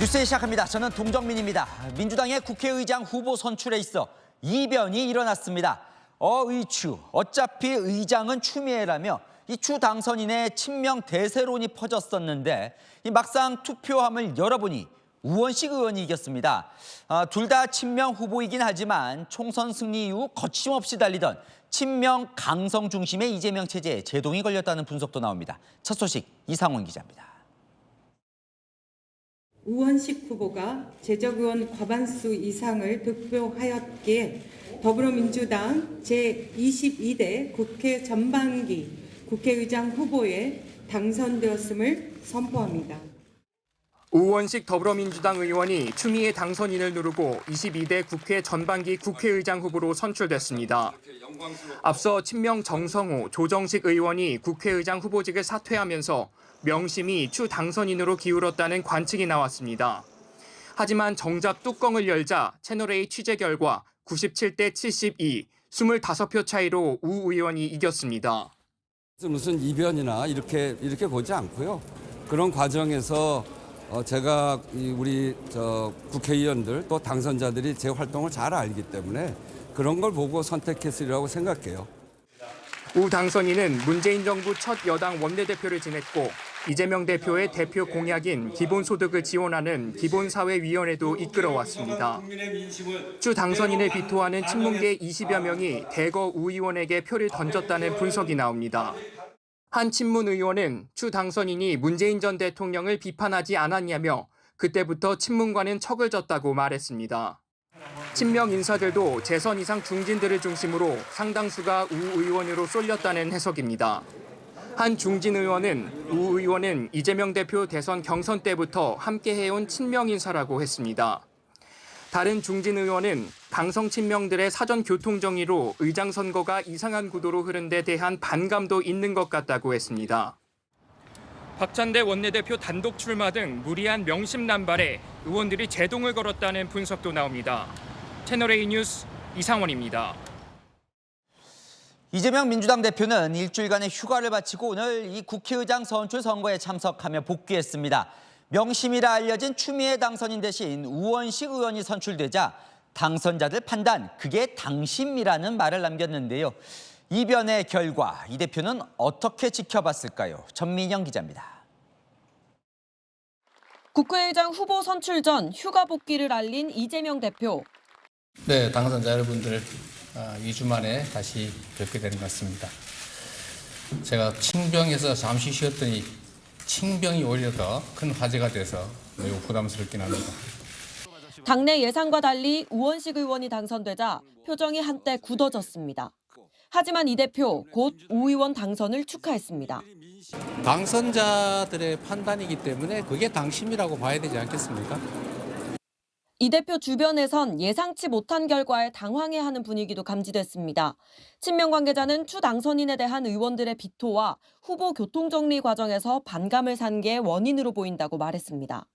뉴스 시작합니다. 저는 동정민입니다. 민주당의 국회의장 후보 선출에 있어 이변이 일어났습니다. 의추, 어차피 의장은 추미애라며 이 추 당선인의 친명 대세론이 퍼졌었는데 막상 투표함을 열어보니 우원식 의원이 이겼습니다. 둘 다 친명 후보이긴 하지만 총선 승리 이후 거침없이 달리던 친명 강성 중심의 이재명 체제에 제동이 걸렸다는 분석도 나옵니다. 첫 소식 이상원 기자입니다. 우원식 후보가 재적의원 과반수 이상을 득표하였기에 더불어민주당 제22대 국회 전반기 국회의장 후보에 당선되었음을 선포합니다. 우원식 더불어민주당 의원이 추미애 당선인을 누르고 22대 국회 전반기 국회의장 후보로 선출됐습니다. 앞서 친명 정성호, 조정식 의원이 국회의장 후보직을 사퇴하면서 명심이 추 당선인으로 기울었다는 관측이 나왔습니다. 하지만 정작 뚜껑을 열자 채널A 취재 결과 97대 72, 25표 차이로 우 의원이 이겼습니다. 무슨 이변이나 이렇게 보지 않고요. 그런 과정에서 제가 우리 국회의원들 또 당선자들이 제 활동을 잘 알기 때문에 그런 걸 보고 선택했으리라고 생각해요. 우 당선인은 문재인 정부 첫 여당 원내대표를 지냈고 이재명 대표의 대표 공약인 기본소득을 지원하는 기본사회위원회도 이끌어왔습니다. 추 당선인을 비토하는 친문계 20여 명이 대거 우 의원에게 표를 던졌다는 분석이 나옵니다. 한 친문 의원은 추 당선인이 문재인 전 대통령을 비판하지 않았냐며 그때부터 친문과는 척을 졌다고 말했습니다. 친명 인사들도 재선 이상 중진들을 중심으로 상당수가 우 의원으로 쏠렸다는 해석입니다. 한 중진 의원은 우 의원은 이재명 대표 대선 경선 때부터 함께해온 친명 인사라고 했습니다. 다른 중진 의원은 강성 친명들의 사전 교통 정리로 의장 선거가 이상한 구도로 흐른 데 대한 반감도 있는 것 같다고 했습니다. 박찬대 원내대표 단독 출마 등 무리한 명심 남발에 의원들이 제동을 걸었다는 분석도 나옵니다. 채널A 뉴스 이상원입니다. 이재명 민주당 대표는 일주일간의 휴가를 마치고 오늘 이 국회의장 선출 선거에 참석하며 복귀했습니다. 명심이라 알려진 추미애 당선인 대신 우원식 의원이 선출되자 당선자들 판단, 그게 당심이라는 말을 남겼는데요. 이변의 결과 이 대표는 어떻게 지켜봤을까요? 전민영 기자입니다. 국회의장 후보 선출 전 휴가 복귀를 알린 이재명 대표. 네, 당선자 여러분들 2주 만에 다시 뵙게 되는 것 같습니다. 제가 칭병에서 잠시 쉬었더니 칭병이 오히려 더 큰 화제가 돼서 매우 부담스럽긴 합니다. 당내 예상과 달리 우원식 의원이 당선되자 표정이 한때 굳어졌습니다. 하지만 이 대표 곧 우 의원 당선을 축하했습니다. 당선자들의 판단이기 때문에 그게 당심이라고 봐야 되지 않겠습니까? 이 대표 주변에선 예상치 못한 결과에 당황해하는 분위기도 감지됐습니다. 친명 관계자는 추 당선인에 대한 의원들의 비토와 후보 교통정리 과정에서 반감을 산 게 원인으로 보인다고 말했습니다.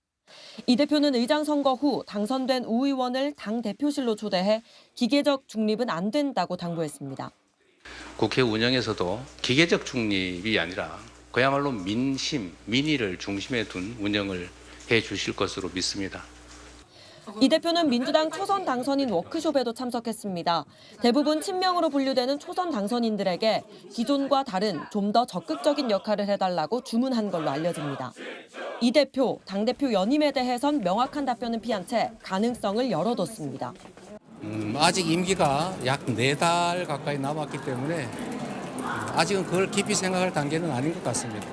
이 대표는 의장 선거 후 당선된 우 의원을 당 대표실로 초대해 기계적 중립은 안 된다고 당부했습니다. 국회 운영에서도 기계적 중립이 아니라 그야말로 민심, 민의를 중심에 둔 운영을 해 주실 것으로 믿습니다. 이 대표는 민주당 초선 당선인 워크숍에도 참석했습니다. 대부분 친명으로 분류되는 초선 당선인들에게 기존과 다른 좀 더 적극적인 역할을 해달라고 주문한 걸로 알려집니다. 이 대표, 당대표 연임에 대해선 명확한 답변은 피한 채 가능성을 열어뒀습니다. 아직 임기가 약 4달 가까이 남았기 때문에 아직은 그걸 깊이 생각할 단계는 아닌 것 같습니다.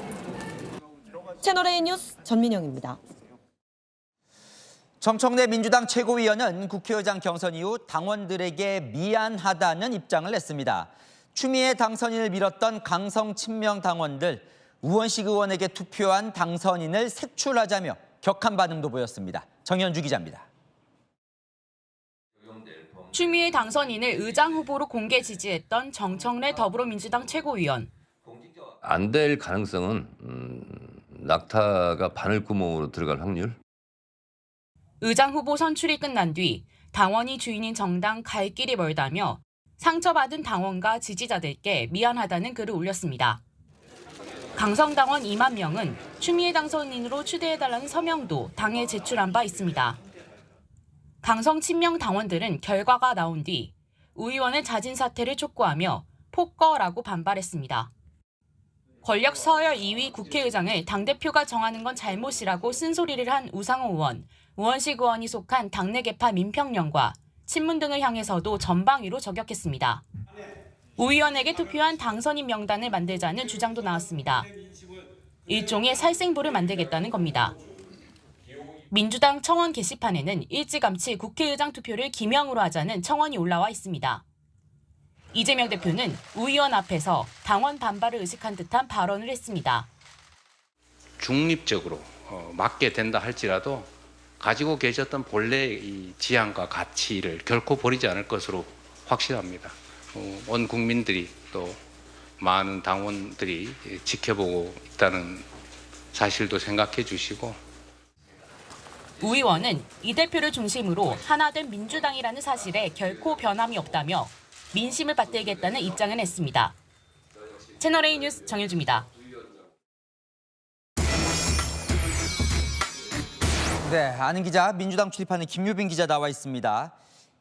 채널A 뉴스 전민영입니다. 정청래 민주당 최고위원은 국회의장 경선 이후 당원들에게 미안하다는 입장을 냈습니다. 추미애 당선인을 밀었던 강성 친명 당원들, 우원식 의원에게 투표한 당선인을 색출하자며 격한 반응도 보였습니다. 정현주 기자입니다. 추미애 당선인을 의장 후보로 공개 지지했던 정청래 더불어민주당 최고위원. 안 될 가능성은 낙타가 바늘구멍으로 들어갈 확률? 의장 후보 선출이 끝난 뒤 당원이 주인인 정당 갈 길이 멀다며 상처받은 당원과 지지자들께 미안하다는 글을 올렸습니다. 강성당원 2만 명은 추미애 당선인으로 추대해달라는 서명도 당에 제출한 바 있습니다. 강성 친명 당원들은 결과가 나온 뒤 의원의 자진 사퇴를 촉구하며 폭거라고 반발했습니다. 권력 서열 2위 국회의장을 당대표가 정하는 건 잘못이라고 쓴소리를 한 우상호 의원, 우원식 의원이 속한 당내 계파 민평령과 친문 등을 향해서도 전방위로 저격했습니다. 우 의원에게 투표한 당선인 명단을 만들자는 주장도 나왔습니다. 일종의 살생부를 만들겠다는 겁니다. 민주당 청원 게시판에는 일찌감치 국회의장 투표를 기명으로 하자는 청원이 올라와 있습니다. 이재명 대표는 우 의원 앞에서 당원 반발을 의식한 듯한 발언을 했습니다. 중립적으로 맡게 된다 할지라도 가지고 계셨던 본래의 이 지향과 가치를 결코 버리지 않을 것으로 확신합니다. 온 국민들이 또 많은 당원들이 지켜보고 있다는 사실도 생각해 주시고 우 의원은 이 대표를 중심으로 하나된 민주당이라는 사실에 결코 변함이 없다며 민심을 받들겠다는 입장을 냈습니다. 채널A 뉴스 정효주입니다. 네, 아는 기자, 민주당 출입하는 김유빈 기자 나와 있습니다.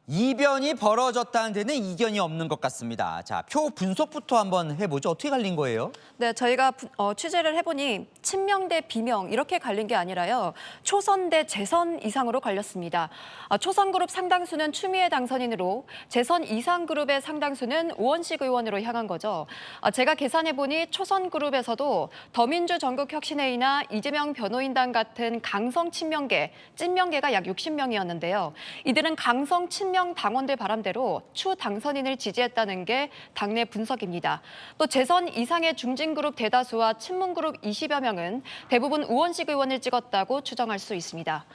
이변이 벌어졌다는 데는 이견이 없는 것 같습니다. 자, 표 분석부터 한번 해보죠. 어떻게 갈린 거예요? 네, 저희가 취재를 해보니 친명 대 비명 이렇게 갈린 게 아니라요. 초선 대 재선 이상으로 갈렸습니다. 초선 그룹 상당수는 추미애 당선인으로 재선 이상 그룹의 상당수는 우원식 의원으로 향한 거죠. 제가 계산해보니 초선 그룹에서도 더민주 전국혁신회의나 이재명 변호인단 같은 강성 친명계, 찐명계가 약 60명이었는데요. 이들은 강성 친명 당원들 바람대로 추 당선인을 지지했다는 게 당내 분석입니다. 또 재선 이상의 중진그룹 대다수와 친문그룹 20여 명은 대부분 우원식 의원을 찍었다고 추정할 수 있습니다.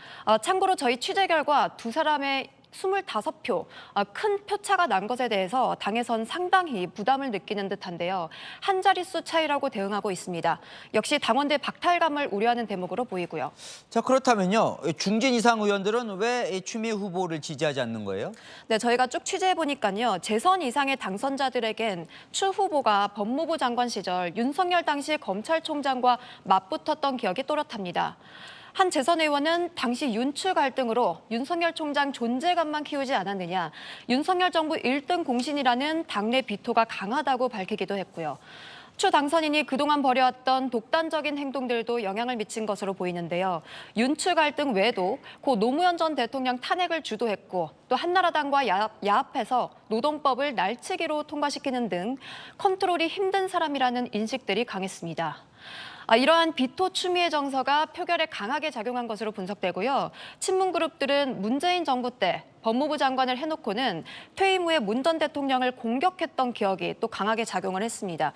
참고로 저희 취재 결과 두 사람의 25표, 큰 표차가 난 것에 대해서 당에선 상당히 부담을 느끼는 듯한데요. 한 자릿수 차이라고 대응하고 있습니다. 역시 당원들 박탈감을 우려하는 대목으로 보이고요. 자, 그렇다면요. 중진 이상 의원들은 왜 추미애 후보를 지지하지 않는 거예요? 네, 저희가 쭉 취재해보니까요. 재선 이상의 당선자들에겐 추 후보가 법무부 장관 시절 윤석열 당시 검찰총장과 맞붙었던 기억이 또렷합니다. 한 재선 의원은 당시 윤추 갈등으로 윤석열 총장 존재감만 키우지 않았느냐, 윤석열 정부 1등 공신이라는 당내 비토가 강하다고 밝히기도 했고요. 추 당선인이 그동안 벌여왔던 독단적인 행동들도 영향을 미친 것으로 보이는데요. 윤추 갈등 외에도 고 노무현 전 대통령 탄핵을 주도했고 또 한나라당과 야합해서 노동법을 날치기로 통과시키는 등 컨트롤이 힘든 사람이라는 인식들이 강했습니다. 이러한 비토 추미애 정서가 표결에 강하게 작용한 것으로 분석되고요. 친문 그룹들은 문재인 정부 때 법무부 장관을 해놓고는 퇴임 후에 문 전 대통령을 공격했던 기억이 또 강하게 작용을 했습니다.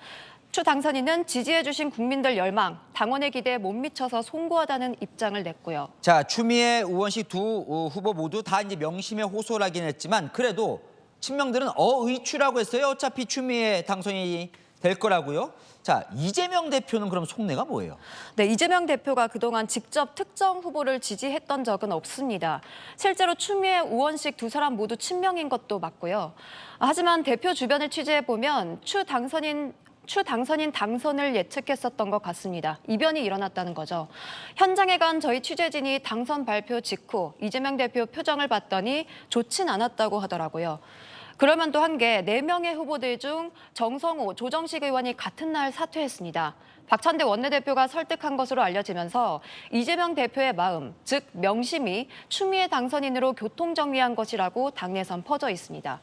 추 당선인은 지지해주신 국민들 열망, 당원의 기대에 못 미쳐서 송구하다는 입장을 냈고요. 자, 추미애, 우원식 두 후보 모두 다 이제 명심에 호소를 하긴 했지만 그래도 친명들은 어의추라고 했어요. 어차피 추미애 당선인이 될 거라고요. 자, 이재명 대표는 그럼 속내가 뭐예요? 네, 이재명 대표가 그동안 직접 특정 후보를 지지했던 적은 없습니다. 실제로 추미애, 우원식 두 사람 모두 친명인 것도 맞고요. 하지만 대표 주변을 취재해보면 추 당선인 당선을 예측했었던 것 같습니다. 이변이 일어났다는 거죠. 현장에 간 저희 취재진이 당선 발표 직후 이재명 대표 표정을 봤더니 좋진 않았다고 하더라고요. 그러면 또 한 게 4명의 후보들 중 정성호, 조정식 의원이 같은 날 사퇴했습니다. 박찬대 원내대표가 설득한 것으로 알려지면서 이재명 대표의 마음, 즉 명심이 추미애 당선인으로 교통정리한 것이라고 당내에선 퍼져 있습니다.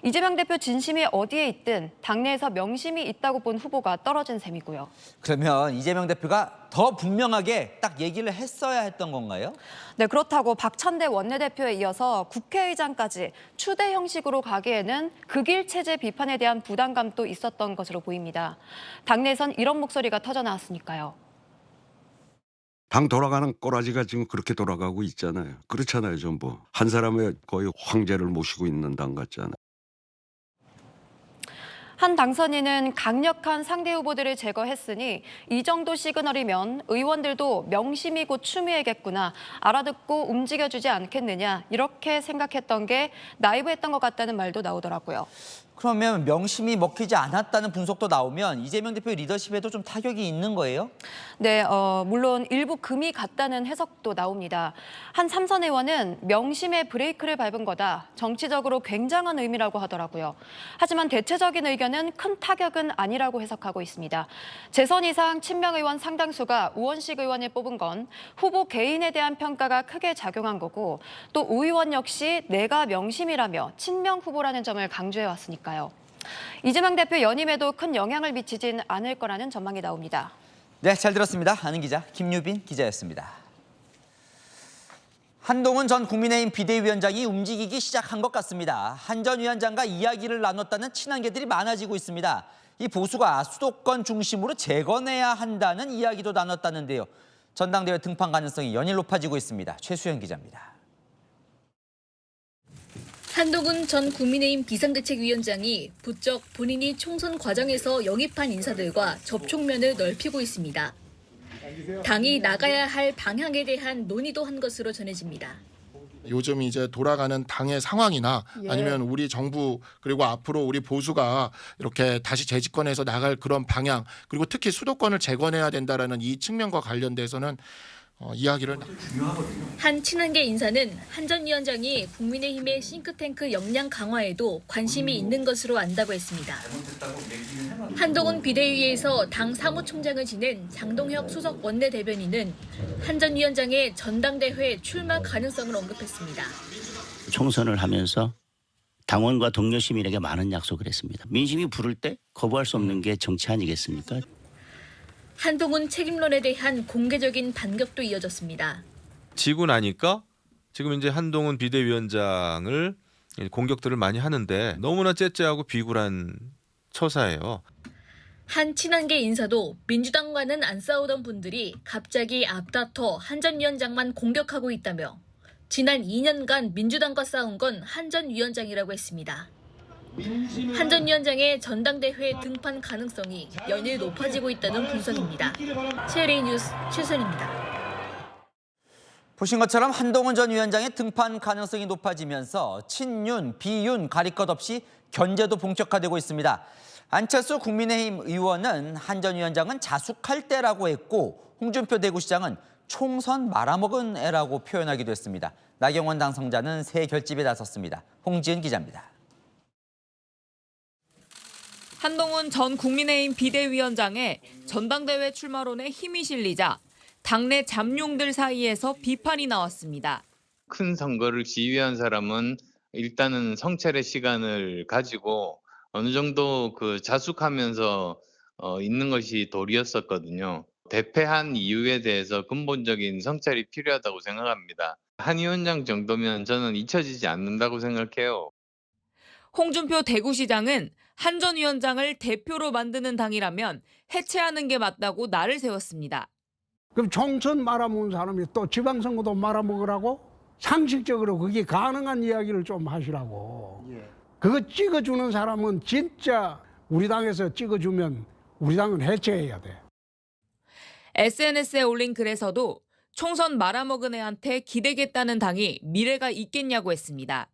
이재명 대표 진심이 어디에 있든 당내에서 명심이 있다고 본 후보가 떨어진 셈이고요. 그러면 이재명 대표가 더 분명하게 딱 얘기를 했어야 했던 건가요? 네, 그렇다고 박찬대 원내대표에 이어서 국회의장까지 추대 형식으로 가기에는 극일 체제 비판에 대한 부담감도 있었던 것으로 보입니다. 당내에선 이런 목소리가 터져 나왔으니까요. 당 돌아가는 꼬라지가 지금 그렇게 돌아가고 있잖아요. 그렇잖아요, 전부. 한 사람의 거의 황제를 모시고 있는 당 같잖아요. 한 당선인은 강력한 상대 후보들을 제거했으니 이 정도 시그널이면 의원들도 명심이 곧 추미애겠구나, 알아듣고 움직여주지 않겠느냐, 이렇게 생각했던 게 나이브했던 것 같다는 말도 나오더라고요. 그러면 명심이 먹히지 않았다는 분석도 나오면 이재명 대표의 리더십에도 좀 타격이 있는 거예요? 네, 물론 일부 금이 갔다는 해석도 나옵니다. 한 삼선 의원은 명심의 브레이크를 밟은 거다. 정치적으로 굉장한 의미라고 하더라고요. 하지만 대체적인 의견은 큰 타격은 아니라고 해석하고 있습니다. 재선 이상 친명 의원 상당수가 우원식 의원을 뽑은 건 후보 개인에 대한 평가가 크게 작용한 거고 또 우 의원 역시 내가 명심이라며 친명 후보라는 점을 강조해왔으니까요. 이재명 대표 연임에도 큰 영향을 미치진 않을 거라는 전망이 나옵니다. 네, 잘 들었습니다. 아는 기자 김유빈 기자였습니다. 한동훈 전 국민의힘 비대위원장이 움직이기 시작한 것 같습니다. 한 전 위원장과 이야기를 나눴다는 친한계들이 많아지고 있습니다. 이 보수가 수도권 중심으로 재건해야 한다는 이야기도 나눴다는데요. 전당대회 등판 가능성이 연일 높아지고 있습니다. 최수연 기자입니다. 한동훈 전 국민의힘 비상대책위원장이 부쩍 본인이 총선 과정에서 영입한 인사들과 접촉면을 넓히고 있습니다. 당이 나가야 할 방향에 대한 논의도 한 것으로 전해집니다. 요즘 이제 돌아가는 당의 상황이나 아니면 우리 정부 그리고 앞으로 우리 보수가 이렇게 다시 재집권해서 나갈 그런 방향 그리고 특히 수도권을 재건해야 된다라는 이 측면과 관련돼서는 이야기를 한 친한계 인사는 한 전 위원장이 국민의힘의 싱크탱크 역량 강화에도 관심이 있는 것으로 안다고 했습니다. 한동훈 비대위에서 당 사무총장을 지낸 장동혁 수석 원내대변인은 한 전 위원장의 전당대회 출마 가능성을 언급했습니다. 총선을 하면서 당원과 동료 시민에게 많은 약속을 했습니다. 민심이 부를 때 거부할 수 없는 게 정치 아니겠습니까? 한동훈 책임론에 대한 공개적인 반격도 이어졌습니다. 지고 나니까 지금 이제 한동훈 비대위원장을 공격들을 많이 하는데 너무나 째째하고 비굴한 처사예요. 한 친한계 인사도 민주당과는 안 싸우던 분들이 갑자기 앞다퉈 한 전 위원장만 공격하고 있다며 지난 2년간 민주당과 싸운 건 한 전 위원장이라고 했습니다. 한 전 위원장의 전당대회 등판 가능성이 연일 높아지고 있다는 분석입니다. CLA 뉴스 최선입니다. 보신 것처럼 한동훈 전 위원장의 등판 가능성이 높아지면서 친윤, 비윤 가릴 것 없이 견제도 본격화되고 있습니다. 안철수 국민의힘 의원은 한 전 위원장은 자숙할 때라고 했고 홍준표 대구시장은 총선 말아먹은 애라고 표현하기도 했습니다. 나경원 당선자는 새 결집에 나섰습니다. 홍지은 기자입니다. 한동훈 전 국민의힘 비대위원장의 전당대회 출마론에 힘이 실리자 당내 잠룡들 사이에서 비판이 나왔습니다. 큰 선거를 지휘한 사람은 일단은 성찰의 시간을 가지고 어느 정도 그 자숙하면서 있는 것이 도리였었거든요. 대패한 이유에 대해서 근본적인 성찰이 필요하다고 생각합니다. 한 위원장 정도면 저는 잊혀지지 않는다고 생각해요. 홍준표 대구시장은 한 전 위원장을 대표로 만드는 당이라면 해체하는 게 맞다고 날을 세웠습니다. 그럼 총선 말아먹은 사람이 또 지방선거도 말아먹으라고? 상식적으로 그게 가능한 이야기를 좀 하시라고. 그거 찍어주는 사람은 진짜 우리 당에서 찍어주면 우리 당은 해체해야 돼. SNS에 올린 글에서도 총선 말아먹은 애한테 기대겠다는 당이 미래가 있겠냐고 했습니다.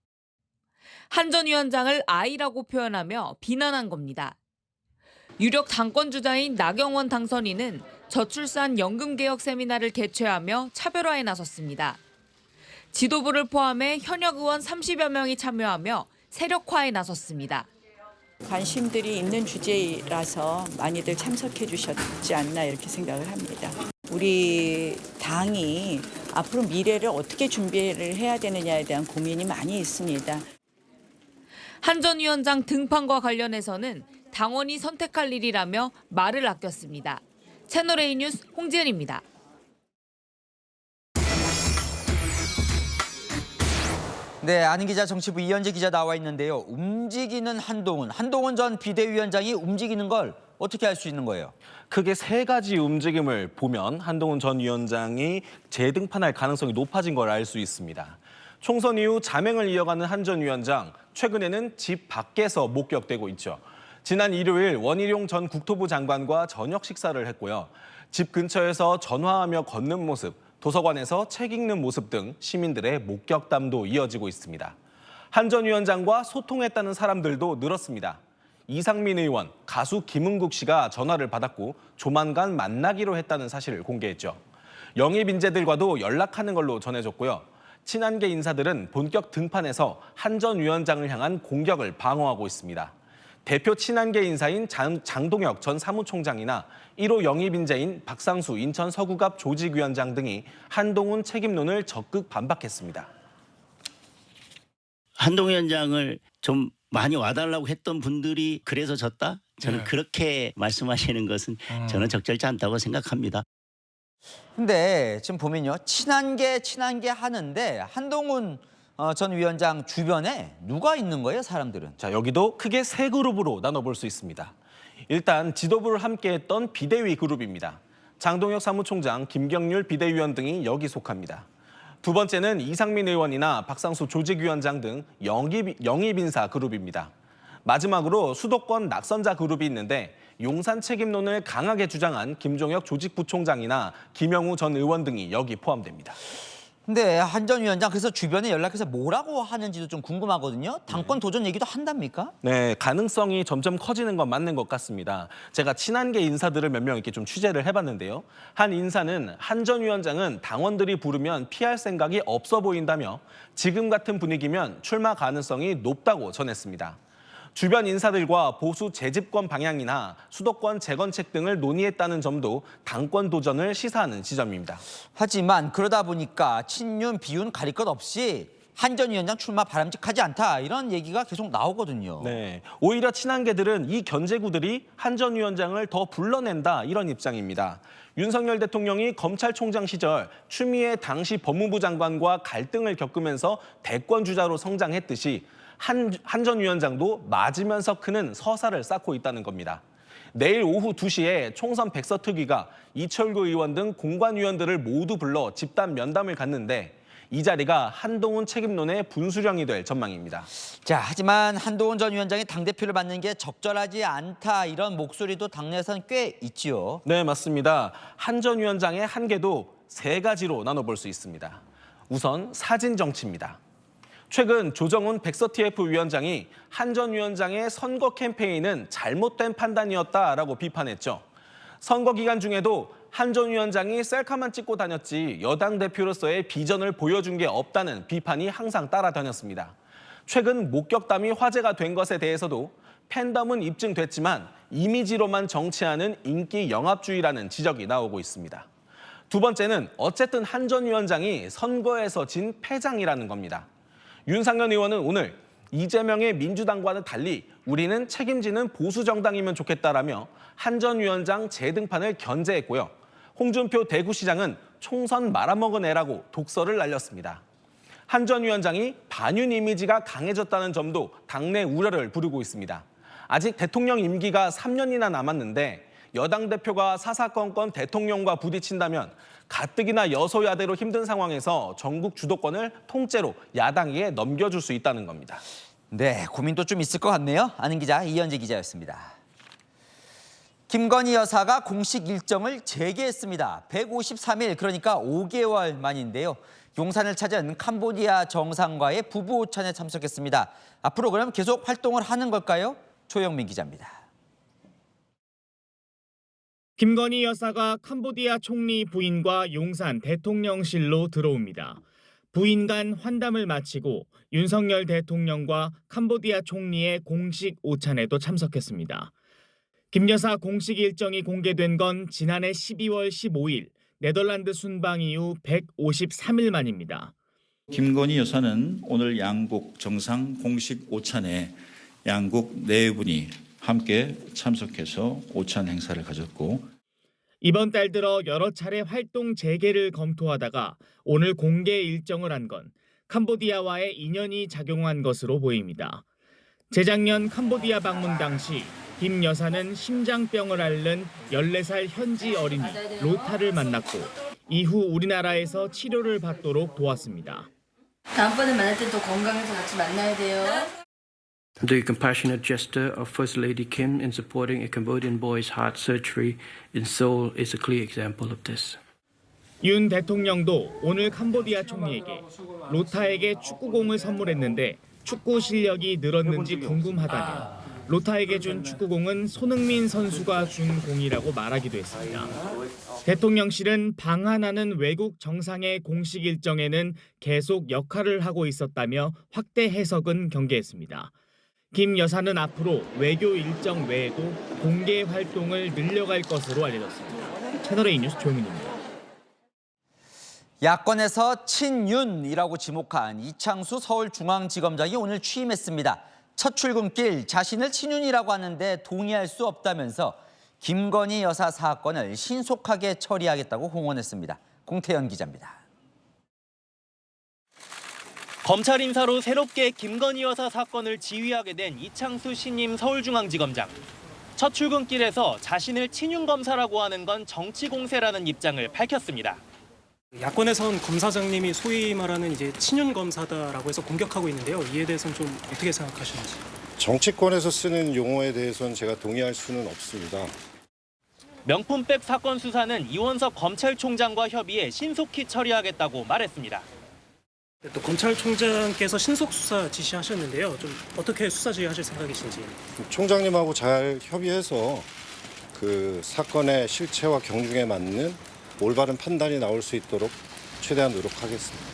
한 전 위원장을 아이라고 표현하며 비난한 겁니다. 유력 당권 주자인 나경원 당선인은 저출산 연금개혁 세미나를 개최하며 차별화에 나섰습니다. 지도부를 포함해 현역 의원 30여 명이 참여하며 세력화에 나섰습니다. 관심들이 있는 주제라서 많이들 참석해 주셨지 않나 이렇게 생각을 합니다. 우리 당이 앞으로 미래를 어떻게 준비를 해야 되느냐에 대한 고민이 많이 있습니다. 한 전 위원장 등판과 관련해서는 당원이 선택할 일이라며 말을 아꼈습니다. 채널A 뉴스 홍지은입니다. 네, 아는 기자 정치부 이현재 기자 나와 있는데요. 움직이는 한동훈 전 비대위원장이 움직이는 걸 어떻게 알 수 있는 거예요? 크게 세 가지 움직임을 보면 한동훈 전 위원장이 재등판할 가능성이 높아진 걸 알 수 있습니다. 총선 이후 자맹을 이어가는 한 전 위원장, 최근에는 집 밖에서 목격되고 있죠. 지난 일요일 원희룡 전 국토부 장관과 저녁 식사를 했고요. 집 근처에서 전화하며 걷는 모습, 도서관에서 책 읽는 모습 등 시민들의 목격담도 이어지고 있습니다. 한 전 위원장과 소통했다는 사람들도 늘었습니다. 이상민 의원, 가수 김은국 씨가 전화를 받았고 조만간 만나기로 했다는 사실을 공개했죠. 영입 인재들과도 연락하는 걸로 전해졌고요. 친한계 인사들은 본격 등판에서 한 전 위원장을 향한 공격을 방어하고 있습니다. 대표 친한계 인사인 장동혁 전 사무총장이나 1호 영입 인재인 박상수 인천 서구갑 조직위원장 등이 한동훈 책임론을 적극 반박했습니다. 한동훈 위원장을 좀 많이 와달라고 했던 분들이 그래서 졌다? 저는 그렇게 말씀하시는 것은 저는 적절치 않다고 생각합니다. 근데 지금 보면요. 친한계 하는데 한동훈 전 위원장 주변에 누가 있는 거예요, 사람들은? 자, 여기도 크게 세 그룹으로 나눠볼 수 있습니다. 일단 지도부를 함께했던 비대위 그룹입니다. 장동혁 사무총장, 김경률 비대위원 등이 여기 속합니다. 두 번째는 이상민 의원이나 박상수 조직위원장 등 영입 인사 그룹입니다. 마지막으로 수도권 낙선자 그룹이 있는데 용산 책임론을 강하게 주장한 김종혁 조직부총장이나 김영우 전 의원 등이 여기 포함됩니다. 근데 한 전 위원장 그래서 주변에 연락해서 뭐라고 하는지도 좀 궁금하거든요. 당권 도전 얘기도 한답니까? 네, 가능성이 점점 커지는 건 맞는 것 같습니다. 제가 친한계 인사들을 몇 명 이렇게 좀 취재를 해봤는데요. 한 인사는 한 전 위원장은 당원들이 부르면 피할 생각이 없어 보인다며 지금 같은 분위기면 출마 가능성이 높다고 전했습니다. 주변 인사들과 보수 재집권 방향이나 수도권 재건책 등을 논의했다는 점도 당권 도전을 시사하는 지점입니다. 하지만 그러다 보니까 친윤, 비윤 가릴 것 없이 한 전 위원장 출마 바람직하지 않다 이런 얘기가 계속 나오거든요. 네, 오히려 친한계들은 이 견제구들이 한 전 위원장을 더 불러낸다 이런 입장입니다. 윤석열 대통령이 검찰총장 시절 추미애 당시 법무부 장관과 갈등을 겪으면서 대권 주자로 성장했듯이 한 전 위원장도 맞으면서 크는 서사를 쌓고 있다는 겁니다. 내일 오후 2시에 총선 백서특위가 이철구 의원 등 공관위원들을 모두 불러 집단 면담을 갖는데 이 자리가 한동훈 책임론의 분수령이 될 전망입니다. 자, 하지만 한동훈 전 위원장이 당대표를 맡는 게 적절하지 않다 이런 목소리도 당내에서는 꽤 있지요. 네, 맞습니다. 한 전 위원장의 한계도 세 가지로 나눠볼 수 있습니다. 우선 사진 정치입니다. 최근 조정훈 백서TF 위원장이 한 전 위원장의 선거 캠페인은 잘못된 판단이었다라고 비판했죠. 선거 기간 중에도 한 전 위원장이 셀카만 찍고 다녔지 여당 대표로서의 비전을 보여준 게 없다는 비판이 항상 따라다녔습니다. 최근 목격담이 화제가 된 것에 대해서도 팬덤은 입증됐지만 이미지로만 정치하는 인기 영합주의라는 지적이 나오고 있습니다. 두 번째는 어쨌든 한 전 위원장이 선거에서 진 패장이라는 겁니다. 윤상현 의원은 오늘 이재명의 민주당과는 달리 우리는 책임지는 보수 정당이면 좋겠다라며 한 전 위원장 재등판을 견제했고요. 홍준표 대구시장은 총선 말아먹은 애라고 독설을 날렸습니다. 한 전 위원장이 반윤 이미지가 강해졌다는 점도 당내 우려를 부르고 있습니다. 아직 대통령 임기가 3년이나 남았는데 여당 대표가 사사건건 대통령과 부딪힌다면 가뜩이나 여소야대로 힘든 상황에서 전국 주도권을 통째로 야당에게 넘겨줄 수 있다는 겁니다. 네, 고민도 좀 있을 것 같네요. 아는 기자 이현재 기자였습니다. 김건희 여사가 공식 일정을 재개했습니다. 153일, 그러니까 5개월 만인데요. 용산을 찾은 캄보디아 정상과의 부부 오찬에 참석했습니다. 앞으로 그럼 계속 활동을 하는 걸까요? 조영민 기자입니다. 김건희 여사가 캄보디아 총리 부인과 용산 대통령실로 들어옵니다. 부인 간 환담을 마치고 윤석열 대통령과 캄보디아 총리의 공식 오찬에도 참석했습니다. 김 여사 공식 일정이 공개된 건 지난해 12월 15일 네덜란드 순방 이후 153일 만입니다. 김건희 여사는 오늘 양국 정상 공식 오찬에 양국 네 분이 함께 참석해서 오찬 행사를 가졌고 이번 달 들어 여러 차례 활동 재개를 검토하다가 오늘 공개 일정을 한 건 캄보디아와의 인연이 작용한 것으로 보입니다. 재작년 캄보디아 방문 당시 김 여사는 심장병을 앓는 14살 현지 어린이 로타를 만났고 이후 우리나라에서 치료를 받도록 도왔습니다. 다음번에 만날 때 더 건강해서 같이 만나야 돼요. The compassionate gesture of First Lady Kim in supporting a Cambodian boy's heart surgery in Seoul is a clear example of this. 윤 대통령도 오늘 캄보디아 총리에게 로타에게 축구공을 선물했는데 축구 실력이 늘었는지 궁금하다며 로타에게 준 축구공은 손흥민 선수가 준 공이라고 말하기도 했습니다. 대통령실은 방한하는 외국 정상의 공식 일정에는 계속 역할을 하고 있었다며 확대 해석은 경계했습니다. 김 여사는 앞으로 외교 일정 외에도 공개 활동을 늘려갈 것으로 알려졌습니다. 채널A 뉴스 조영민입니다. 야권에서 친윤이라고 지목한 이창수 서울중앙지검장이 오늘 취임했습니다. 첫 출근길 자신을 친윤이라고 하는데 동의할 수 없다면서 김건희 여사 사건을 신속하게 처리하겠다고 공언했습니다. 공태현 기자입니다. 검찰 인사로 새롭게 김건희 여사 사건을 지휘하게 된 이창수 신임 서울중앙지검장. 첫 출근길에서 자신을 친윤검사라고 하는 건 정치 공세라는 입장을 밝혔습니다. 야권에선 검사장님이 소위 말하는 이제 친윤 검사다라고 해서 공격하고 있는데요. 이에 대해서는 좀 어떻게 생각하시는지? 정치권에서 쓰는 용어에 대해서는 제가 동의할 수는 없습니다. 명품백 사건 수사는 이원석 검찰총장과 협의해 신속히 처리하겠다고 말했습니다. 또 검찰총장께서 신속 수사 지시하셨는데요. 좀 어떻게 수사 지휘하실 생각이신지? 총장님하고 잘 협의해서 그 사건의 실체와 경중에 맞는 올바른 판단이 나올 수 있도록 최대한 노력하겠습니다.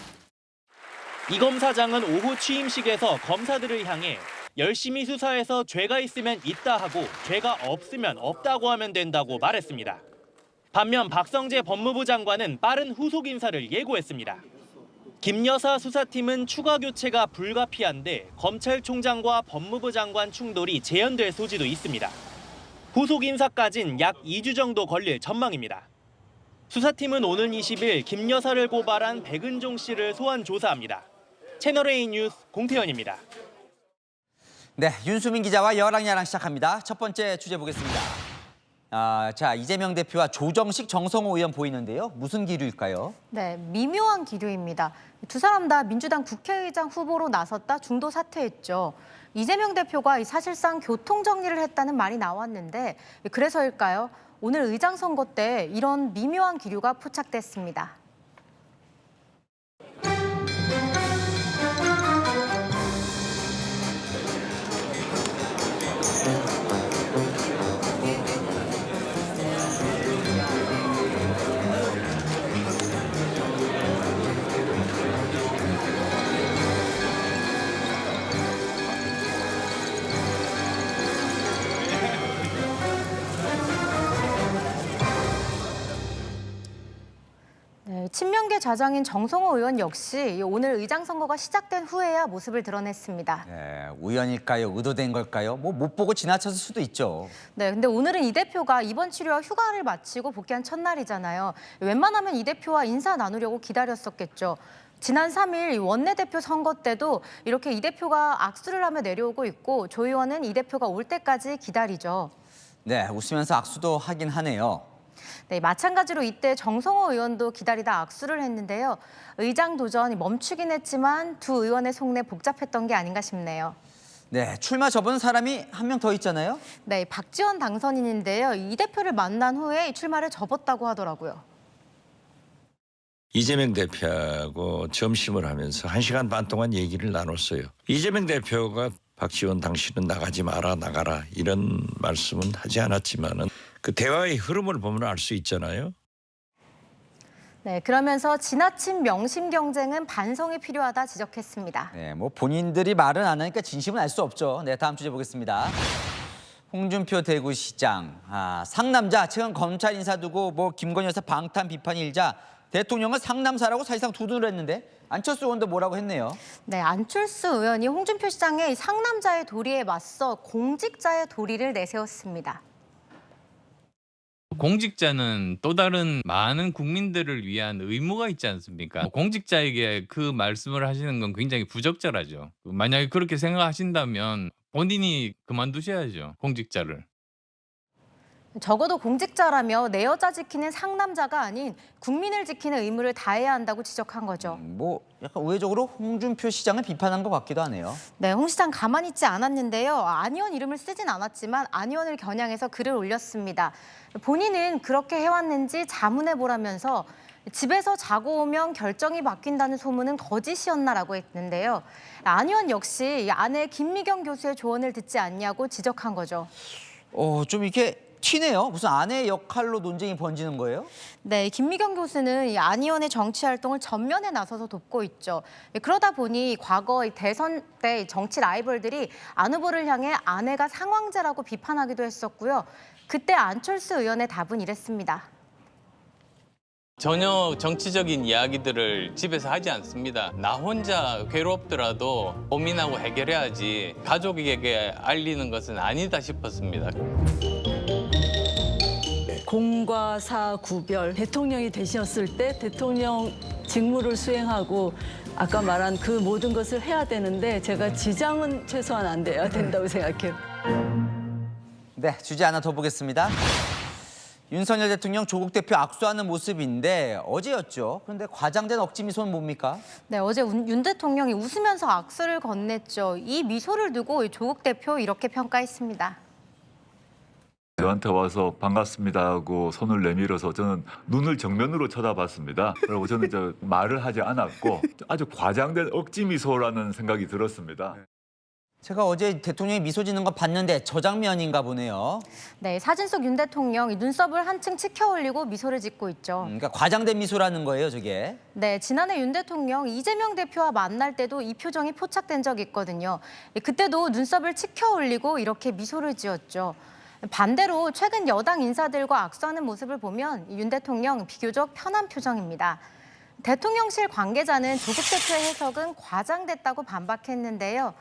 이 검사장은 오후 취임식에서 검사들을 향해 열심히 수사해서 죄가 있으면 있다 하고 죄가 없으면 없다고 하면 된다고 말했습니다. 반면 박성재 법무부 장관은 빠른 후속 인사를 예고했습니다. 김 여사 수사팀은 추가 교체가 불가피한데 검찰총장과 법무부 장관 충돌이 재현될 소지도 있습니다. 후속 인사까진 약 2주 정도 걸릴 전망입니다. 수사팀은 오늘 20일 김 여사를 고발한 백은종 씨를 소환 조사합니다. 채널A 뉴스 공태현입니다. 네, 윤수민 기자와 여랑야랑 시작합니다. 첫 번째 주제 보겠습니다. 자, 이재명 대표와 조정식, 정성호 의원 보이는데요. 무슨 기류일까요? 네, 미묘한 기류입니다. 두 사람 다 민주당 국회의장 후보로 나섰다 중도 사퇴했죠. 이재명 대표가 사실상 교통 정리를 했다는 말이 나왔는데 그래서일까요? 오늘 의장 선거 때 이런 미묘한 기류가 포착됐습니다. 친명계 좌장인 정성호 의원 역시 오늘 의장 선거가 시작된 후에야 모습을 드러냈습니다. 네, 우연일까요? 의도된 걸까요? 못 보고 지나쳤을 수도 있죠. 네, 근데 오늘은 이 대표가 입원 치료와 휴가를 마치고 복귀한 첫날이잖아요. 웬만하면 이 대표와 인사 나누려고 기다렸었겠죠. 지난 3일 원내대표 선거 때도 이렇게 이 대표가 악수를 하며 내려오고 있고 조 의원은 이 대표가 올 때까지 기다리죠. 네, 웃으면서 악수도 하긴 하네요. 네, 마찬가지로 이때 정성호 의원도 기다리다 악수를 했는데요. 의장 도전이 멈추긴 했지만 두 의원의 속내 복잡했던 게 아닌가 싶네요. 네, 출마 접은 사람이 한 명 더 있잖아요. 네, 박지원 당선인인데요. 이 대표를 만난 후에 출마를 접었다고 하더라고요. 이재명 대표하고 점심을 하면서 1시간 반 동안 얘기를 나눴어요. 이재명 대표가 박지원 당신은 나가지 마라, 나가라 이런 말씀은 하지 않았지만은 그 대화의 흐름을 보면 알 수 있잖아요. 네, 그러면서 지나친 명심 경쟁은 반성이 필요하다 지적했습니다. 네, 본인들이 말은 안 하니까 진심은 알 수 없죠. 네, 다음 주제 보겠습니다. 홍준표 대구시장, 상남자, 최근 검찰 인사 두고 김건희 여사 방탄 비판이 일자 대통령은 상남사라고 사실상 두둔을 했는데 안철수 의원도 뭐라고 했네요. 네, 안철수 의원이 홍준표 시장의 상남자의 도리에 맞서 공직자의 도리를 내세웠습니다. 공직자는 또 다른 많은 국민들을 위한 의무가 있지 않습니까? 공직자에게 그 말씀을 하시는 건 굉장히 부적절하죠. 만약에 그렇게 생각하신다면 본인이 그만두셔야죠, 공직자를. 적어도 공직자라며 내 여자 지키는 상남자가 아닌 국민을 지키는 의무를 다해야 한다고 지적한 거죠. 약간 우회적으로 홍준표 시장을 비판한 것 같기도 하네요. 네, 홍 시장 가만히 있지 않았는데요. 안 의원 이름을 쓰진 않았지만 안 의원을 겨냥해서 글을 올렸습니다. 본인은 그렇게 해왔는지 자문해보라면서 집에서 자고 오면 결정이 바뀐다는 소문은 거짓이었나라고 했는데요. 안 의원 역시 아내 김미경 교수의 조언을 듣지 않냐고 지적한 거죠. 좀 이렇게 튀네요. 무슨 아내의 역할로 논쟁이 번지는 거예요? 네, 김미경 교수는 안 의원의 정치 활동을 전면에 나서서 돕고 있죠. 그러다 보니 과거 대선 때 정치 라이벌들이 안 후보를 향해 아내가 상황제라고 비판하기도 했었고요. 그때 안철수 의원의 답은 이랬습니다. 전혀 정치적인 이야기들을 집에서 하지 않습니다. 나 혼자 괴롭더라도 고민하고 해결해야지 가족에게 알리는 것은 아니다 싶었습니다. 공과 사 구별, 대통령이 되셨을 때 대통령 직무를 수행하고 아까 말한 그 모든 것을 해야 되는데 제가 지장은 최소한 안 돼야 된다고 생각해요. 네, 주제 하나 더 보겠습니다. 윤석열 대통령 조국 대표 악수하는 모습인데 어제였죠. 그런데 과장된 억지 미소는 뭡니까? 네, 어제 윤 대통령이 웃으면서 악수를 건넸죠. 이 미소를 두고 조국 대표 이렇게 평가했습니다. 저한테 와서 반갑습니다 하고 손을 내밀어서 저는 눈을 정면으로 쳐다봤습니다. 그리고 저는 말을 하지 않았고 아주 과장된 억지 미소라는 생각이 들었습니다. 제가 어제 대통령이 미소 짓는 거 봤는데 저 장면인가 보네요. 네, 사진 속 윤 대통령 눈썹을 한층 치켜 올리고 미소를 짓고 있죠. 그러니까 과장된 미소라는 거예요, 저게. 네, 지난해 윤 대통령 이재명 대표와 만날 때도 이 표정이 포착된 적이 있거든요. 그때도 눈썹을 치켜 올리고 이렇게 미소를 지었죠. 반대로 최근 여당 인사들과 악수하는 모습을 보면 윤 대통령 비교적 편한 표정입니다. 대통령실 관계자는 조국 대표의 해석은 과장됐다고 반박했는데요.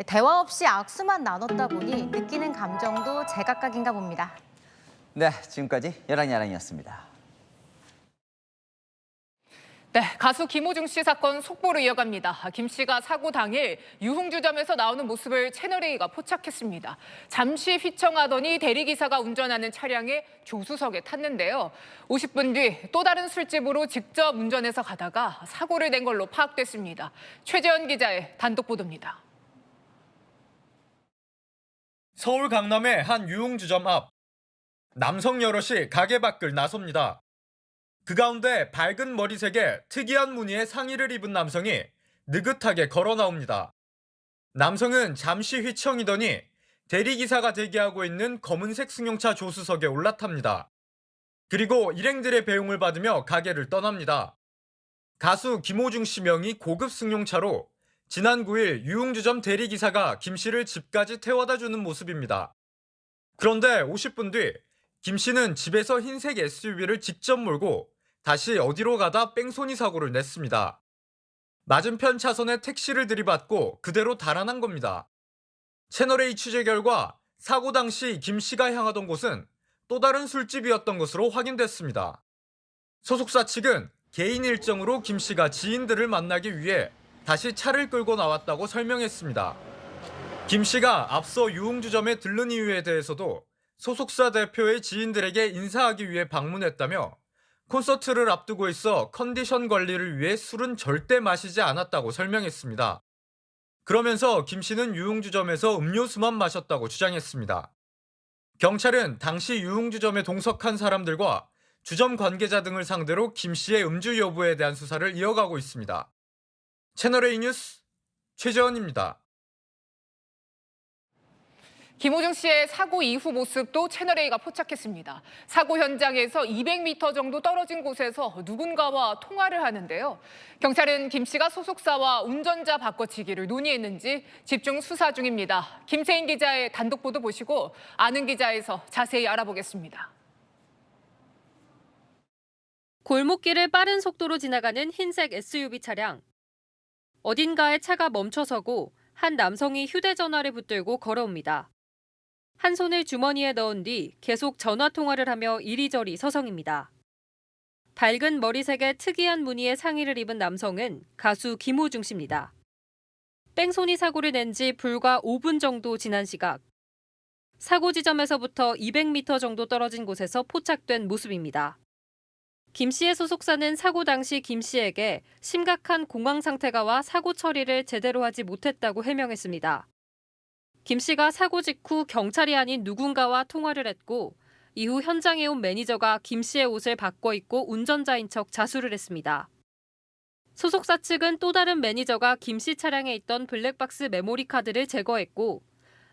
대화 없이 악수만 나눴다 보니 느끼는 감정도 제각각인가 봅니다. 네, 지금까지 여랑야랑이었습니다. 네, 가수 김호중 씨 사건 속보로 이어갑니다. 김 씨가 사고 당일 유흥주점에서 나오는 모습을 채널A가 포착했습니다. 잠시 휘청하더니 대리기사가 운전하는 차량에 조수석에 탔는데요. 50분 뒤 또 다른 술집으로 직접 운전해서 가다가 사고를 낸 걸로 파악됐습니다. 최재현 기자의 단독 보도입니다. 서울 강남의 한 유흥주점 앞. 남성 여럿이 가게 밖을 나섭니다. 그 가운데 밝은 머리색에 특이한 무늬의 상의를 입은 남성이 느긋하게 걸어 나옵니다. 남성은 잠시 휘청이더니 대리기사가 대기하고 있는 검은색 승용차 조수석에 올라탑니다. 그리고 일행들의 배웅을 받으며 가게를 떠납니다. 가수 김호중 씨 명의 고급 승용차로 지난 9일 유흥주점 대리기사가 김 씨를 집까지 태워다 주는 모습입니다. 그런데 50분 뒤 김 씨는 집에서 흰색 SUV를 직접 몰고 다시 어디로 가다 뺑소니 사고를 냈습니다. 맞은편 차선에 택시를 들이받고 그대로 달아난 겁니다. 채널A 취재 결과 사고 당시 김 씨가 향하던 곳은 또 다른 술집이었던 것으로 확인됐습니다. 소속사 측은 개인 일정으로 김 씨가 지인들을 만나기 위해 다시 차를 끌고 나왔다고 설명했습니다. 김 씨가 앞서 유흥주점에 들른 이유에 대해서도 소속사 대표의 지인들에게 인사하기 위해 방문했다며 콘서트를 앞두고 있어 컨디션 관리를 위해 술은 절대 마시지 않았다고 설명했습니다. 그러면서 김 씨는 유흥주점에서 음료수만 마셨다고 주장했습니다. 경찰은 당시 유흥주점에 동석한 사람들과 주점 관계자 등을 상대로 김 씨의 음주 여부에 대한 수사를 이어가고 있습니다. 채널A 뉴스 최재원입니다. 김호중 씨의 사고 이후 모습도 채널A가 포착했습니다. 사고 현장에서 200m 정도 떨어진 곳에서 누군가와 통화를 하는데요. 경찰은 김 씨가 소속사와 운전자 바꿔치기를 논의했는지 집중 수사 중입니다. 김세인 기자의 단독 보도 보시고 아는 기자에서 자세히 알아보겠습니다. 골목길을 빠른 속도로 지나가는 흰색 SUV 차량. 어딘가에 차가 멈춰서고 한 남성이 휴대전화를 붙들고 걸어옵니다. 한 손을 주머니에 넣은 뒤 계속 전화 통화를 하며 이리저리 서성입니다. 밝은 머리색의 특이한 무늬의 상의를 입은 남성은 가수 김호중 씨입니다. 뺑소니 사고를 낸 지 불과 5분 정도 지난 시각. 사고 지점에서부터 200m 정도 떨어진 곳에서 포착된 모습입니다. 김 씨의 소속사는 사고 당시 김 씨에게 심각한 공황 상태가 와 사고 처리를 제대로 하지 못했다고 해명했습니다. 김 씨가 사고 직후 경찰이 아닌 누군가와 통화를 했고 이후 현장에 온 매니저가 김 씨의 옷을 바꿔 입고 운전자인 척 자수를 했습니다. 소속사 측은 또 다른 매니저가 김 씨 차량에 있던 블랙박스 메모리 카드를 제거했고